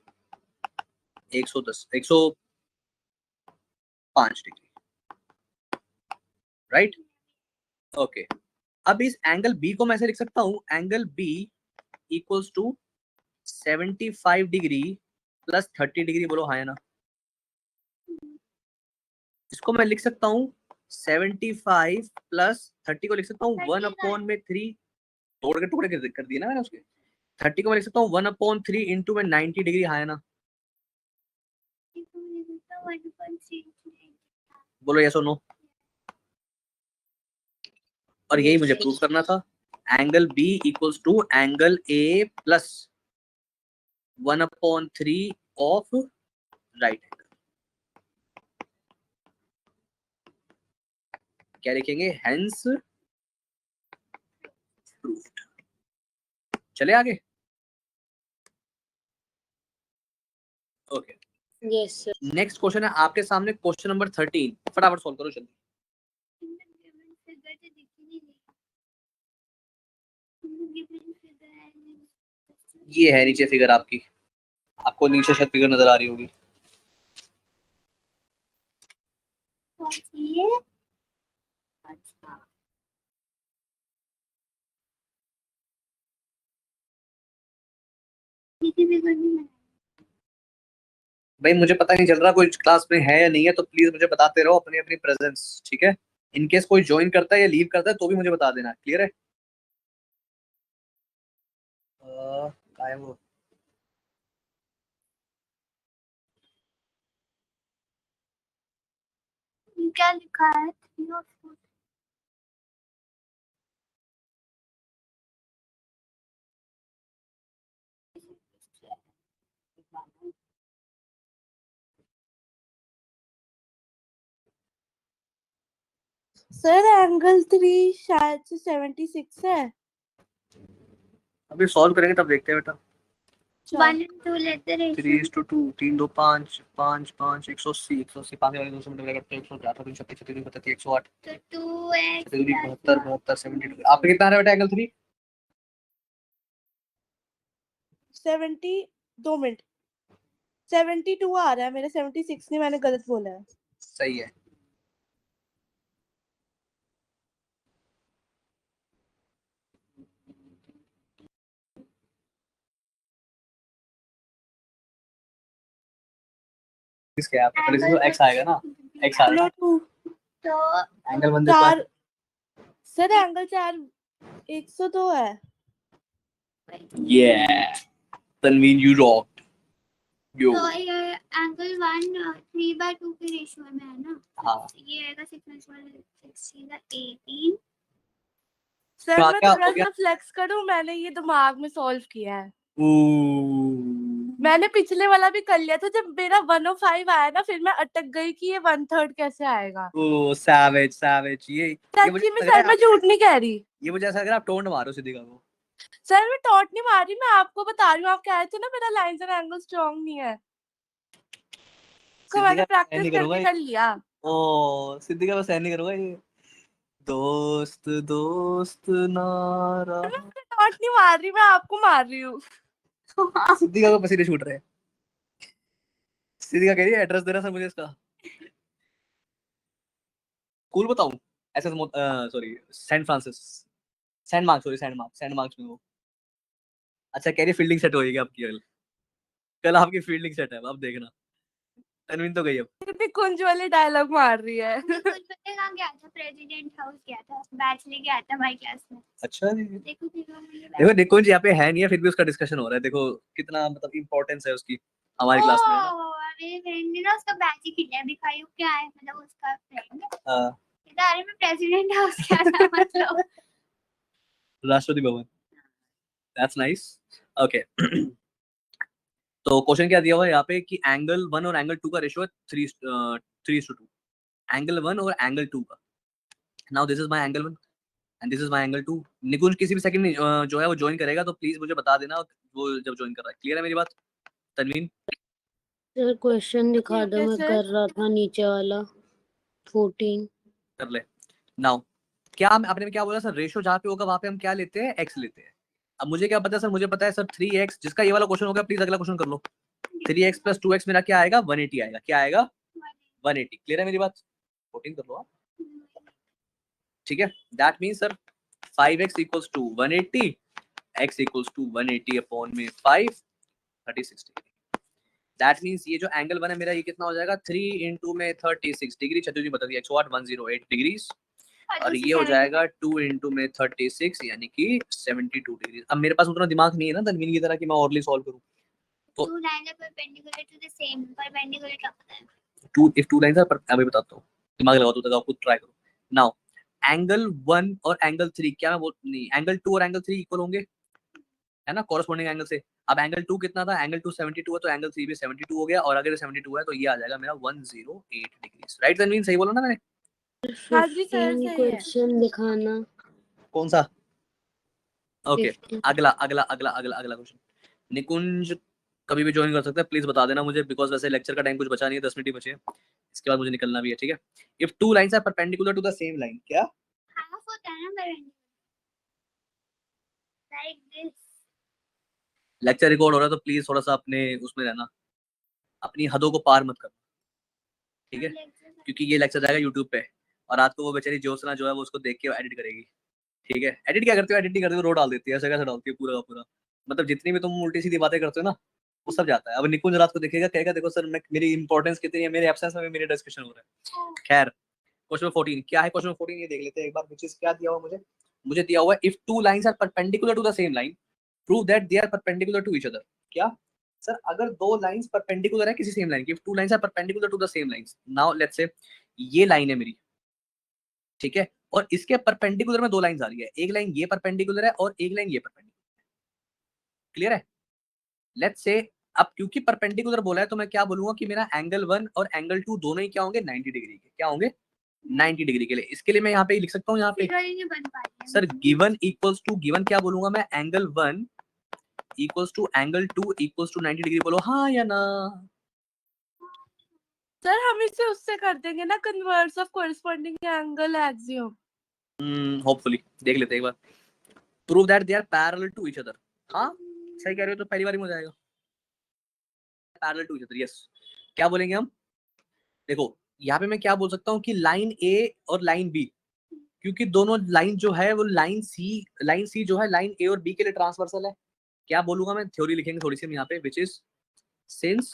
110, 105 degree, right? Okay, अब इस एंगल बी को मैं ऐसे लिख सकता हूँ, angle B equals to 75 degree plus 30 degree. बोलो हाँ या ना? इसको मैं लिख सकता हूँ 75 प्लस 30 को लिख सकता हूँ 1/3, तोड़ के टुकड़े कर दिए ना मैंने उसके। 30 को मैं लिख सकता हूँ 1/3 इंटू में 90 डिग्री, हाँ है ना? बोलो यस और नो। और यही मुझे प्रूव करना था। Angle B equals to angle A plus 1/3 of right angle. क्या लिखेंगे? Hence proved. चले आगे। Okay, Yes, sir. Next question है आपके सामने, क्वेश्चन नंबर 13, फटाफट सॉल्व करो जल्दी। ये है नीचे फिगर आपकी, आपको नीचे शायद फिगर नजर आ रही होगी। अच्छा, भाई मुझे पता नहीं चल रहा कोई क्लास में है या नहीं है, तो प्लीज मुझे बताते रहो अपनी अपनी प्रेजेंस, ठीक है? इनकेस कोई ज्वाइन करता है या लीव करता है तो भी मुझे बता देना, क्लियर है? काय वो क्या लिखा है? 3 और 4 सर एंगल 3 शायद से 76 है। अभी सॉल्व करेंगे तब देखते हैं बेटा। 1 and 2 let the ratio 3:2 3 2 5 5 5 180 180 5 वाले 200 मल्टीप्लाई करते हैं 108 3 36 36 32 108 तो 2x 72 72 72 आपका कितना आ रहा है बेटा एंगल 3? 70 2 मिनट 72 आ रहा है मेरे, 76 नहीं, मैंने गलत बोला है। सही है। इसके आप पर इसमें x आएगा ना, x आएगा। चलो 2 तो एंगल 1 देखो 4 सर एंगल 4 102 है। yeah तनवीन you rocked yo तो ये एंगल 1 3/2 के रेशियो में है ना। हाँ ये आएगा 6/18 सर क्या मैं क्या थोड़ा हो गया? सा फ्लेक्स करूं, मैंने ये दिमाग में सॉल्व किया है। Ooh. मैंने पिछले वाला भी कर लिया था, जब मेरा 105 आया ना फिर मैं अटक गई कि ये 1/3 कैसे आएगा। Oh, savage savage ये सच्ची में मुझे लग सर रहा मैं है झूठ नहीं कह रही। ये मुझे ऐसा लग रहा है आप टोंट मारो सिद्धिका को। सर मैं टॉट नहीं मार रही, मैं आपको बता रही हूँ। आप कह रहे थे ना मेरा लाइंस एंड एंगल स्ट्रांग नहीं है, तो मैंने सिद्धिका प्रैक्टिस नहीं करूंगा करके कर लिया। ओ सिद्धिका बस नहीं करूंगा ये दोस्त दोस्त नारा मैं टॉट नहीं मार रही, मैं आपको मार रही हूँ। सिद्धिका को पसीने छूट रहे हैं। सिद्धिका कह रही है एड्रेस देना सर मुझे इसका। स्कूल बताऊं ऐसे sorry Saint Francis Saint Mark's sorry Saint Mark's में वो। अच्छा कह रही फील्डिंग सेट होएगी आपकी कल आपकी फील्डिंग सेट है अब देखना। तनवीन तो गई अब। कितनी कुंज वाले डायलॉग मार रही है। कुछ पता कहाँ गया था, प्रेसिडेंट हाउस गया था, बैच लेके आया था हमारी क्लास में। अच्छा जी देखो देखो निकुंज यहाँ पे है नहीं है फिर भी उसका डिस्कशन हो रहा है। देखो कितना मतलब इम्पोर्टेंस है उसकी हमारी क्लास में है ना। मेरे फ्रेंड ने ना उसका बैच ही खिलाया, दिखाई क्या है, मतलब उसका फ्रेंड हाँ, अरे मैं प्रेसिडेंट हाउस गया था मतलब। Rashtrapati Bhavan that's nice okay. तो क्वेश्चन क्या दिया हुआ है यहाँ पे कि एंगल 1 और एंगल 2 का रेशियो है 3:2 एंगल 1 और एंगल 2 का। Now this is my angle 1 and this is my angle 2। निकुंज किसी भी सेकंड जो है वो ज्वाइन करेगा तो प्लीज मुझे बता देना वो जब ज्वाइन कर रहा है। क्लियर है मेरी बात तनवीन? सर क्वेश्चन दिखा ठीक दो, है मैं सर। कर रहा था नीचे वाला 14। कर ले। नाउ क्या आपने क्या बोला सर रेशियो जहाँ पे होगा वहां पे हम क्या लेते हैं x लेते हैं। अब मुझे क्या पता है सर मुझे पता है सर 3x जिसका ये वाला क्वेश्चन हो गया प्लीज अगला क्वेश्चन कर लो। 3x + 2x मेरा क्या आएगा 180 आएगा। क्या आएगा 180। क्लियर है मेरी बात? 14 कर लो आप ठीक है। That means sir 5x = 180 x = 180 upon में 5 36 डिग्री। दैट मींस ये जो एंगल बना मेरा ये कितना हो जाएगा 3 × में 36 डिग्री। चतुर्थ जी बता दिया 108 डिग्री और ये हो जाएगा 2 × में 36 यानी कि 72 डिग्री। अब मेरे पास उतना दिमाग नहीं है ना तनवीन की तरह कि मैं ऑरली सॉल्व करूं। तो two lines are perpendicular to the same perpendicular क्या पता है? टू लाइंस पर अभी बताता हूँ दिमाग लगाओ तो आप खुद ट्राई करो। नाउ एंगल 1 और एंगल 3 क्या मैं बोल नहीं एंगल 2 और एंगल 3 इक्वल होंगे है ना कॉरस्पॉन्डिंग एंगल से। अब एंगल 2 कितना था एंगल 2 72 है तो एंगल 3 भी 72 हो गया और अगर 72 है तो ये आ जाएगा मेरा 108 डिग्री। राइट तनवीन सही बोला ना मैंने? हाँ जी सर 15 सही है। क्वेश्चन दिखाना। कौन सा? ओके 15 अगला अगला अगला अगला अगला क्वेश्चन। निकुंज कभी भी ज्वाइन कर सकता है प्लीज बता देना मुझे बिकॉज वैसे लेक्चर का टाइम कुछ बचा नहीं है 10 मिनट ही बचे हैं इसके बाद मुझे निकलना भी है ठीक है। If two lines are perpendicular to the same line क्या हाफ होता है ना perpendicular like this। Lecture record हो रहा है तो प्लीज थोड़ा सा अपने उसमें रहना अपनी हदों को पार मत करना ठीक है क्योंकि ये लेक्चर जाएगा यूट्यूब पे और रात को वो बेचारी ज्योत्सना जो है वो उसको देख के एडिट करेगी ठीक है। एडिट क्या करती हो एडिट नहीं करती हो रो डाल देती है ऐसा कैसे डालती है पूरा का पूरा मतलब जितनी भी तुम उल्टी सीधी बातें करते हो ना वो सब जाता है। अब निकुंज रात को देखेगा कहेगा देखो सर मैं मेरी इंपॉर्टेंस कितनी है मेरे एब्सेंस में मेरी डिस्कशन हो रहा है। खैर क्वेश्चन 14 क्या है क्वेश्चन 14 ये देख लेते हैं एक बार which is क्या दिया हुआ मुझे दिया हुआ है if two lines are perpendicular to the same line prove that they are perpendicular to each other. क्या सर अगर दो लाइंस परपेंडिकुलर है किसी सेम लाइन की if two lines are perpendicular to the same lines now let's say ये line है मेरी ठीक है और इसके परपेंडिकुलर में दो लाइंस आ रही है एक लाइन ये परपेंडिकुलर है और एक लाइन ये परपेंडिकुलर क्लियर है। लेट्स से अब क्योंकि परपेंडिकुलर बोला है तो मैं क्या बोलूंगा कि मेरा एंगल 1 और एंगल 2 दोनों ही क्या होंगे 90 डिग्री के। क्या होंगे 90 डिग्री के लिए। इसके लिए मैं यहाँ पे लिख सकता हूँ यहाँ पे फिगर ही नहीं बन पा रही है सर मुझे। गिवन इक्वल्स टू गिवन क्या बोलूंगा मैं angle 1 equals to angle 2 equals to 90 degree. बोलो हाँ या ना। सर हम इसे उससे कर देंगे ना, converse of corresponding angle axiom. Hopefully देख लेते हैं एक बार। Prove that they are parallel to each other. हाँ सही कह रहे हो तो पहली बार ही हो जाएगा। Parallel to each other yes. क्या बोलेंगे हम देखो यहाँ पे मैं क्या बोल सकता हूँ कि लाइन ए और लाइन बी, क्योंकि दोनों लाइन जो है वो लाइन सी जो है लाइन ए और बी के लिए ट्रांसवर्सल है। क्या बोलूंगा मैं थ्योरी लिखेंगे थोड़ी सी हम यहाँ पे which is since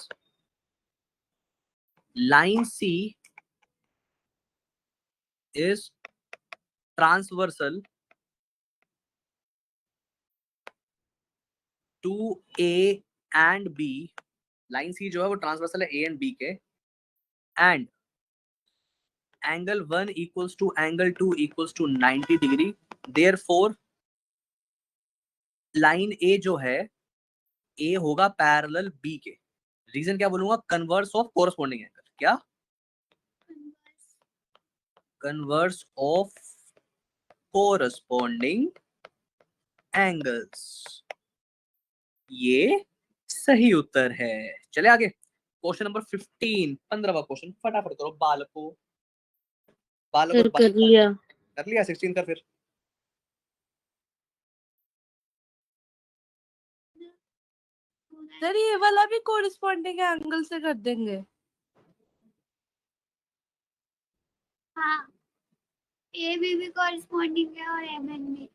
line c is transversal to a and b. Line c जो है वो ट्रांसवर्सल है ए एंड बी के and angle 1 equals to angle 2 equals to 90 degree. Therefore line a जो है ए होगा पैरेलल बी के। रीजन क्या बोलूंगा कन्वर्स ऑफ कोरस्पॉन्डिंग एंगल। क्या कन्वर्स ऑफ कोरस्पॉन्डिंग एंगल्स। ये सही उत्तर है। चले आगे क्वेश्चन नंबर 15 15वां क्वेश्चन फटाफट करो बालको सर कर लिया। कर लिया 16 कर फिर। सर ये वाला भी कोरिस्पोंडिंग एंगल से कर देंगे। हाँ ए बी भी कॉरेस्पॉन्डिंग है और एम एन भी।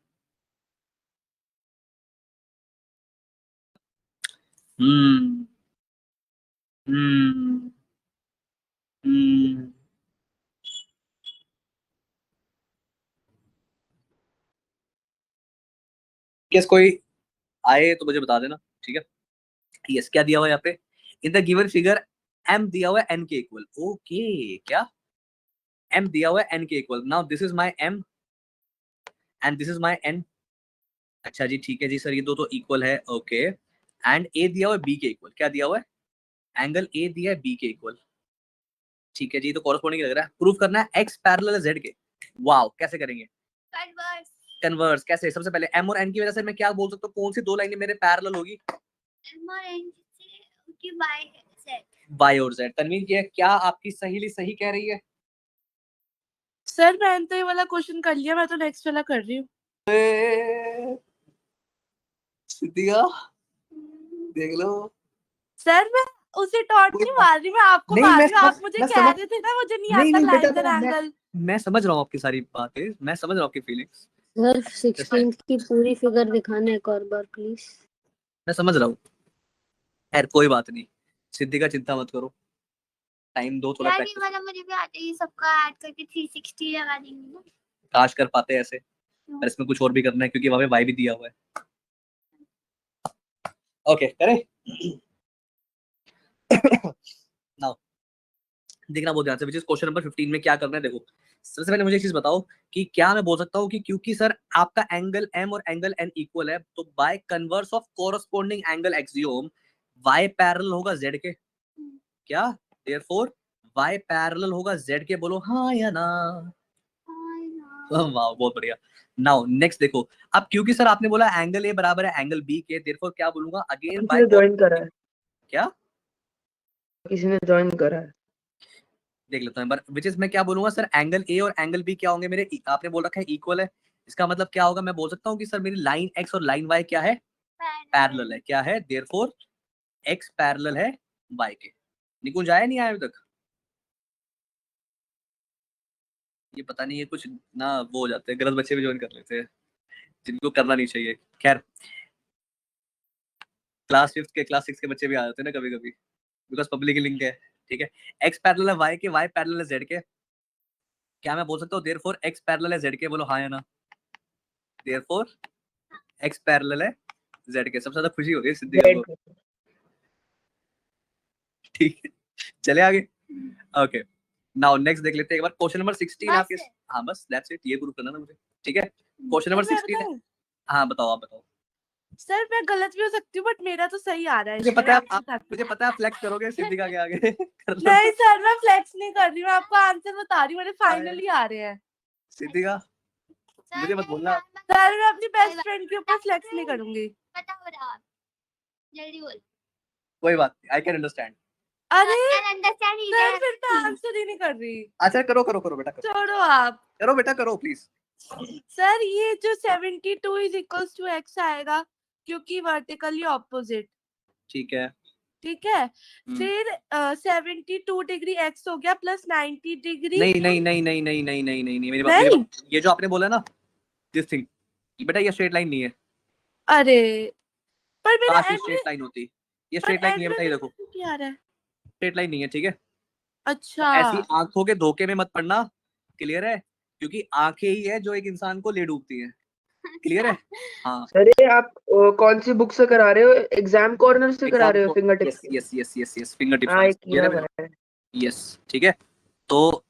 हम्म हम्म हम्म केस कोई आए तो मुझे बता देना ठीक है। यस क्या दिया हुआ है यहाँ पे in the given figure M दिया हुआ है एन के इक्वल। ओके क्या एम दिया हुआ है एन के equal. Now this is my M and this is my N. अच्छा जी ठीक है जी सर ये दो तो इक्वल है ओके। एंड ए दिया हुआ है बी के इक्वल। क्या दिया हुआ है एंगल ए दिया है बी के इक्वल। ठीक है जी तो कॉरेस्पॉन्डिंग लग रहा है। प्रूफ करना है एक्स पैरेलल जेड के। वाओ कैसे करेंगे कन्वर्स कन्वर्स कैसे। सबसे पहले एम और एन की वजह से मैं क्या बोल सकता हूँ कौन सी दो लाइनें मेरे पैरेलल होगी एम और एन से की बाय सेट वाई और जेड। तनवीर की क्या आपकी सहेली सही कह रही है। सर मैंने तो ये वाला क्वेश्चन कर लिया, मैं तो नेक्स्ट वाला कर रही हूँ। सिद्धिया देख लो। सर मैं उसे टॉन्ट नहीं मार रही, मैं आपको नहीं, मार मैं रही हूँ। आप समझ- मुझे मैं कह समझ- रहे थे ना मुझे नहीं नहीं आता नहीं बेटा लाइंस एंड मैं एंगल। मैं समझ रहा हूँ आपकी सारी बातें। मैं समझ रहा हूँ आपकी फीलिंग्स। सर 16 की पूरी फिगर दिखाना एक और बार प्लीज। मैं समझ रहा हूँ। खैर कोई बात नहीं सिद्धि का चिंता मत करो। टाइम दो थोड़ा यार ये प्रैक्टिस। वाला मुझे भी आता है, ये सबका ऐड करके 360 लगा देंगे ना। काश कर पाते ऐसे पर इसमें कुछ और भी करना है क्योंकि वहां पे वाई भी दिया हुआ है। ओके करें नाउ देखना बहुत ध्यान से क्वेश्चन नंबर 15 में क्या करना है। देखो सबसे पहले मुझे एक चीज बताओ कि क्या मैं बोल सकता हूँ कि क्योंकि सर आपका एंगल एम और एंगल एन इक्वल है तो by converse of corresponding angle axiom Y parallel होगा जेड के। क्या देयरफॉर वाई पैरेलल होगा जेड के। बोलो हाँ या ना। वाह बहुत बढ़िया। नाउ नेक्स्ट देखो अब क्योंकि सर आपने बोला एंगल ए बराबर है एंगल बी के देयरफॉर क्या बोलूंगा अगेन बाय किसी ने ज्वाइन करा है क्या किसी ने ज्वाइन करा है देख लेता हूं विच इज मैं क्या बोलूंगा सर एंगल ए और एंगल बी क्या होंगे मेरे। आपने बोल रखा है इक्वल है। इसका मतलब क्या होगा मैं बोल सकता हूँ कि सर मेरी लाइन एक्स और लाइन वाई क्या है पैरेलल है। क्या है देयरफॉर एक्स पैरेलल है वाई के। निकुंज आया नहीं आया अभी तक। ये पता नहीं है कुछ ना वो हो जाते हैं गलत बच्चे भी ज्वाइन कर लेते हैं जिनको करना नहीं चाहिए। खैर क्लास 5 के क्लास 6 के बच्चे भी आ जाते हैं ना कभी कभी बिकॉज पब्लिक लिंक है। ठीक है एक्स पैरेलल है वाई के वाई पैरेलल है जेड के। क्या मैं बोल सकता हूँ देयरफॉर एक्स पैरेलल है जेड के। बोलो हाँ या ना। देयरफॉर एक्स पैरेलल है जेड के। सबसे ज्यादा खुशी हो रही है सिद्धि को। जेड ठीक है चले आगे ओके। नाउ नेक्स्ट देख लेते हैं एक बार क्वेश्चन नंबर 16 आपके। हाँ बस दैट्स इट ये प्रूव करना था मुझे। ठीक है क्वेश्चन सर नंबर मैं 16 है। बताऊं? हाँ बताओ आप बताओ। सर मैं गलत भी हो सकती हूँ बट मेरा तो सही आ रहा है मुझे इसमें, पता है आपके साथ। मुझे पता है फ्लेक्स करोगे सिद्धिका के आगे कर लो नहीं सर मैं फ्लेक्स नहीं कर रही, मैं आपको आंसर बता रही हूँ, मेरे फाइनली आ रहे हैं। सिद्धिका मुझे मत बोलना। सर मैं अपनी बेस्ट फ्रेंड के ऊपर फ्लेक्स नहीं करूंगी। बताओ बताओ, जल्दी बोल। कोई बात नहीं, आई कैन अंडरस्टैंड। अरे अंडरस्टैंड सर फिर मैं आंसर ही नहीं कर रही, अच्छा करो करो करो बेटा, करो छोड़ो आप। करो बेटा, करो प्लीज। सर ये जो 72 इज इक्वल्स टू एक्स आएगा क्योंकि वर्टिकली ऑपोजिट, ठीक है। ठीक है। फिर 72 डिग्री एक्स हो गया प्लस 90 डिग्री। नहीं नहीं नहीं नहीं नहीं नहीं नहीं नहीं नहीं, नहीं? ये जो आपने बोला ना दिस थिंग, बेटा ये स्ट्रेट लाइन नहीं है। अरे पर मेरा काश ये एंड स्ट्रेट लाइन होती, ये पर स्ट्रेट लाइन एंड नहीं है में बेटा, ये मेरा देखो क्या आ रहा है? स्ट्रेट लाइन नहीं है, ठीक है। अच्छा ऐसी आंखों के धोखे में मत पड़ना, क्लियर है, क्योंकि आंखें ही है जो एक इंसान को ले डूबती हैं, क्लियर है। हाँ सर ये आप कौन सी बुक से करा रहे हो? एग्जाम कॉर्नर से करा एग्जाम रहे हो को, फिंगर टिप्स यस के? Yes yes yes yes finger tips हाँ वाली, ये क्लियर किया है हुआ है। यस, ठीक है। तो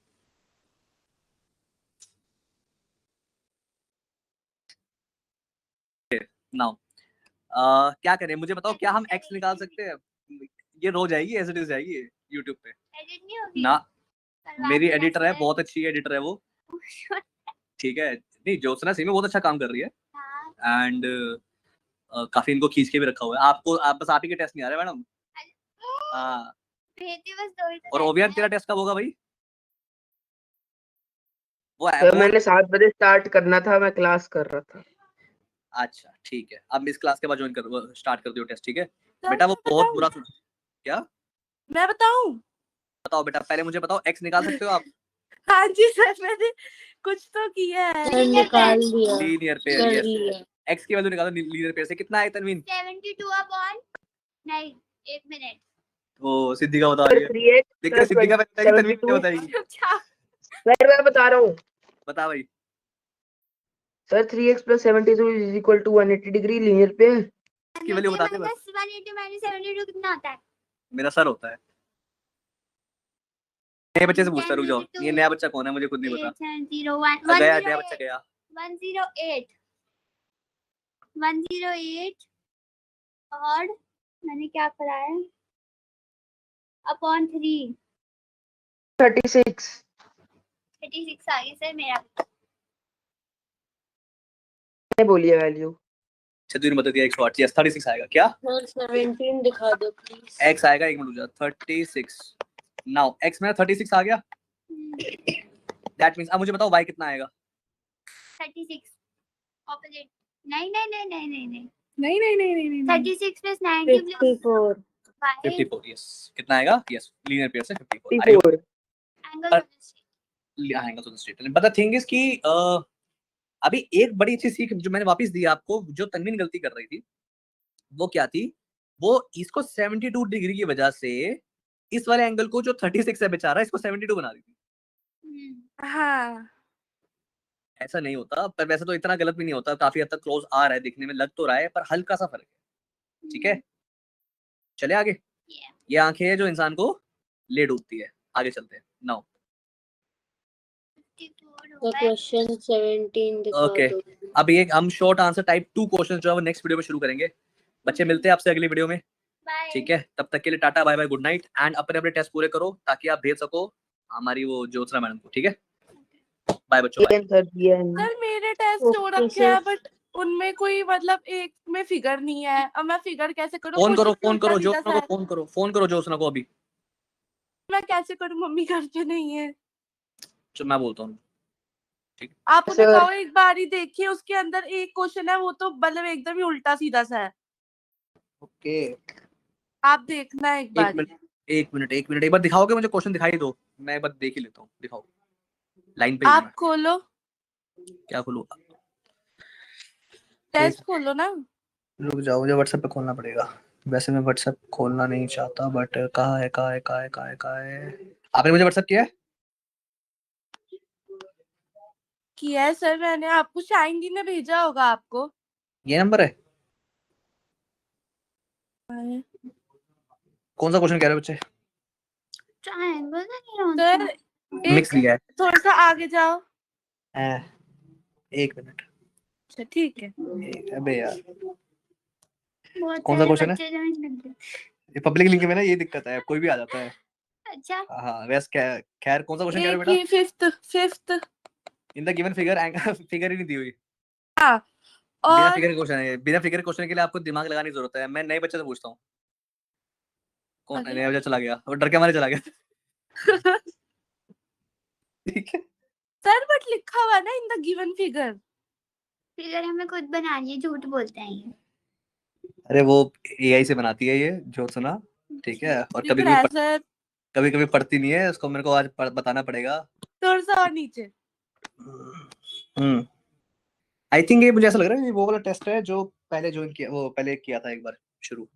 नाउ क्या करें, मुझे बताओ, क्या हम एक्स निकाल सकते हैं? ये रो जाएगी, एज इट इज जाएगी यूट्यूब पे एडिट नहीं होगी ना। करवा मेरी देना एडिटर है, सर। बहुत अच्छी एडिटर है वो, ठीक है। नहीं ज्योत्सना सही में बहुत अच्छा काम कर रही है, हाँ। एंड काफी इनको खींच के भी रखा हुआ है। आपको बस आप ही के टेस्ट नहीं आ रहे मैडम। हाँ, भेजती बस दो ही तो और रहते ओवियन हैं। तेरा टेस्ट कब होगा भाई? वो सर वो मैंने 7 बजे स्टार्ट करना था, मैं क्लास कर रहा था। अच्छा ठीक है, अब इस क्लास के बाद ज्वाइन कर स्टार्ट कर दियो टेस्ट, ठीक है सर बेटा। वो मैं बहुत बताऊं? बुरा सुन, क्या मैं बताऊं? बताओ बेटा, पहले मुझे बताओ एक्स निकाल सकते हो आप? हाँ जी सर मैंने कुछ तो किया है। सर निकाल दिया, लीनियर पेयर, कर यस। लिया। एक्स की वैल्यू निकालो लीनियर पेयर से, कितना है तनवीन? 72 अपॉन, नहीं 1 मिनट। ओ सिद्धिका बता सर रही है, 3x देखते हैं सिद्धिका प्लस बताएगी तनवीन क्या 72। बताएगी। अच्छा सर मैं बता रहा हूँ। बता भाई। सर 3x प्लस 72 is equal to 180 degree linear पे। इसकी वैल्यू बता दे बस। 180 माइनस 72 कितना होता है? मेरा सर होता है। नए बच्चे से पूछता, रुक जाओ, 10, ये नया बच्चा कौन है मुझे खुद नहीं पता। 01 गया नया बच्चा गया। 108 108 और मैंने क्या करा है अपॉन 3 36 36 आ गई सर मेरा। ने बोलिए वैल्यू। अच्छा तूने बता दिया 108, यस 36 आएगा क्या? सर 17 दिखा दो प्लीज। एक्स आएगा, एक मिनट रुक जा, 36। नाउ एक्स मेरा 36 आ गया, दैट मींस अब मुझे बताओ वाई कितना आएगा? 36 ऑपोजिट, नहीं नहीं नहीं नहीं नहीं नहीं नहीं नहीं नहीं नहीं नहीं 36 प्लस 90 54 54, यस कितना आएगा? यस लीनियर पेयर से 54 आएगा। 54 एंगल आएगा तो straight line. But the thing is कि अभी एक बड़ी अच्छी सीख जो मैंने वापस दी आपको, जो तनवीन गलती कर रही थी वो क्या थी, वो इसको 72 डिग्री की वजह से इस वाले एंगल को जो 36 है बेचारा, इसको 72 बना दी थी। हाँ ऐसा नहीं होता, पर वैसे तो इतना गलत भी नहीं होता, काफी हद तक क्लोज आ रहा है, दिखने में लग तो रहा है, पर हल्का सा फर्क है, ठीक है। चले आगे। ये आंखें है जो इंसान को ले डूबती है, आगे चलते हैं नाउ। तो क्वेश्चन 17 दिखा ओके दो। अब ये हम शॉर्ट आंसर टाइप 2 क्वेश्चन जो है वो नेक्स्ट वीडियो में शुरू करेंगे। बच्चे मिलते हैं आपसे अगली वीडियो में, ठीक है। तब तक के लिए tata bye bye good night, and अपने अपने टेस्ट पूरे करो ताकि आप भेज सको हमारी वो ज्योत्सना मैडम को, ठीक है। बाय बच्चों, बाय। सर DN सर मेरे टेस्ट हो ओके रखे हैं सर। बट उनमें कोई मतलब एक में फिगर नहीं है, अब मैं फिगर कैसे करूँ? फोन करो, क्वेश्चन फोन उल्टा करो सीधा ज्योत्सना सा को, है, फोन करो, फोन करो ज्योत्सना को अभी। मैं कैसे करूँ? मम्मी घर पे नहीं है। चलो मैं बोलता हूँ। आप उन्हें सर कहो एक बार ही देखिए, उसके अंदर एक क्वेश्चन है वो तो मतलब एकदम ही उल्टा सीधा सा है, ओके आप देखना एक एक बार ही। मिनट एक मिनट एक मिनट, एक बार दिखाओगे मुझे? क्वेश्चन दिखाई दो, मैं एक बार देख ही लेता हूँ, दिखाओ। लाइन पे ही हूँ आप मैं। खोलो, क्या खोलूँ? टेस्ट खोलो ना। रुक जाओ, मुझे व्हाट्सएप पे खोलना पड़ेगा। वैसे मैं व्हाट्सएप खोलना नहीं चाहता, बट कहाँ है कहाँ है कहाँ है कहाँ है कहाँ है? आपने मुझे व्हाट्सएप किया है? किया है सर मैंने, आपको शाइन दी ने भेजा होगा आपको। ये नंबर है? कौन सा क्वेश्चन कह रहे हो बच्चे? ट्रायंगल नहीं होता सर मिक्स एक लिया है। थोड़ा सा आगे जाओ। एक मिनट, अच्छा ठीक है। अबे यार बहुत कौन सा सारे क्वेश्चन है? बच्चे ज्वाइन कर गए। ये पब्लिक लिंक में ना ये दिक्कत है, कोई भी आ जाता है। अच्छा हाँ वैसे खैर कौन सा क्वेश्चन कह रहे हो एक बेटा? ही fifth in the given figure figure ही नहीं दी हुई। हाँ बिना और फिगर के क्वेश्चन है, बिना फिगर क्वेश्चन के लिए आपको दिमाग लगाने की जरूरत है। मैं नए बच्चे से पूछता हूँ। कौन अरे नया बच्चा चला गया, वो डर के मारे चला गया। ठीक है। सर बट लिखा हुआ है ना इन द गिवन फिगर। फिगर हमें खुद बनानी है, झूठ बोलते हैं ये। अरे वो एआई से बनाती है ये, जो सुना। ठीक है, और लिख रहा है सर कभी कभी पढ़ती नहीं है, उसको मेरे को आज बताना पड़ेगा। थोड़ा सा और नीचे। आई थिंक ये मुझे ऐसा लग रहा है ये वो वाला टेस्ट है जो पहले ज्वाइन किया, वो पहले किया था एक बार शुरू।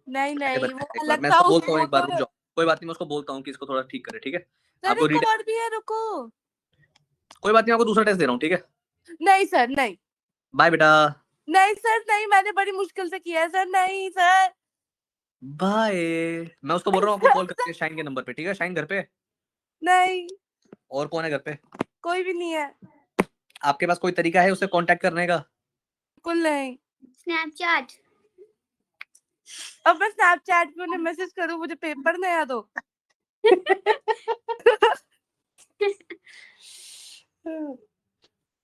नहीं पहले नहीं बताया वो एक बार, अलग मैं था इसको बोलता हूँ वो एक बार, तो। रुक जाओ। कोई बात नहीं, मैं उसको बोलता हूँ कि इसको थोड़ा ठीक करे। ठीक है, सर आपको एक रीटेस्ट, और भी है रुको। कोई बात नहीं, आपको दूसरा टेस्ट दे रहा हूँ। ठीक है, नहीं सर नहीं। बाय बेटा। नहीं सर नहीं मैंने बड़ी मुश्किल से किया है सर नहीं सर। बाय। मैं उसको बोल रहा हूँ आपको कॉल करके शाइन के नंबर पे। ठीक है, शाइन घर पे? नहीं और कौन है घर पे? कोई भी नहीं है। आपके पास कोई तरीका है उससे कांटेक्ट करने का? बिल्कुल नहीं। स्नैपचैट। अब मैं स्नैपचैट पे उन्हें मैसेज करूं मुझे पेपर नया दो।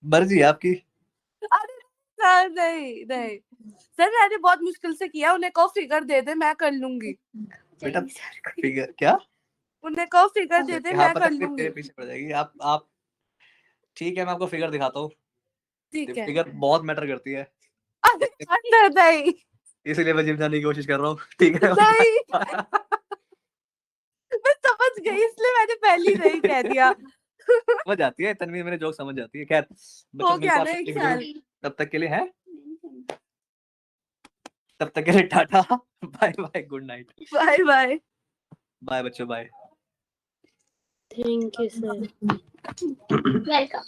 मर्जी है आपकी। अरे सर नहीं नहीं सर मैंने बहुत मुश्किल से किया उन्हें कहो फिगर दे दे मैं कर लूंगी। बेटा फिगर क्या? उन्हें कहो फिगर दे दे हाँ मैं पता कर है, लूंगी। तेरे पीछे पड़ जाएगी। आप ठीक है, मैं आपको फिगर दिखाता हूँ। ठीक है। फिगर बहुत मैटर करती है, अरे सर नहीं इसीलिए मैं जिम जाने की कोशिश कर रहा हूँ। ठीक है। नहीं मैं समझ गई इसलिए मैंने पहले ही नहीं कह दिया। समझ जाती है तन्वी, मेरे जोक समझ जाती है। खैर बच्चों हो मिलते गया हैं ना आपसे एक अगली वीडियो साल। में। तब तक के लिए है, तब तक के लिए tata, bye bye, good night. Bye bye. Bye बच्चों, bye. Thank you sir. Welcome.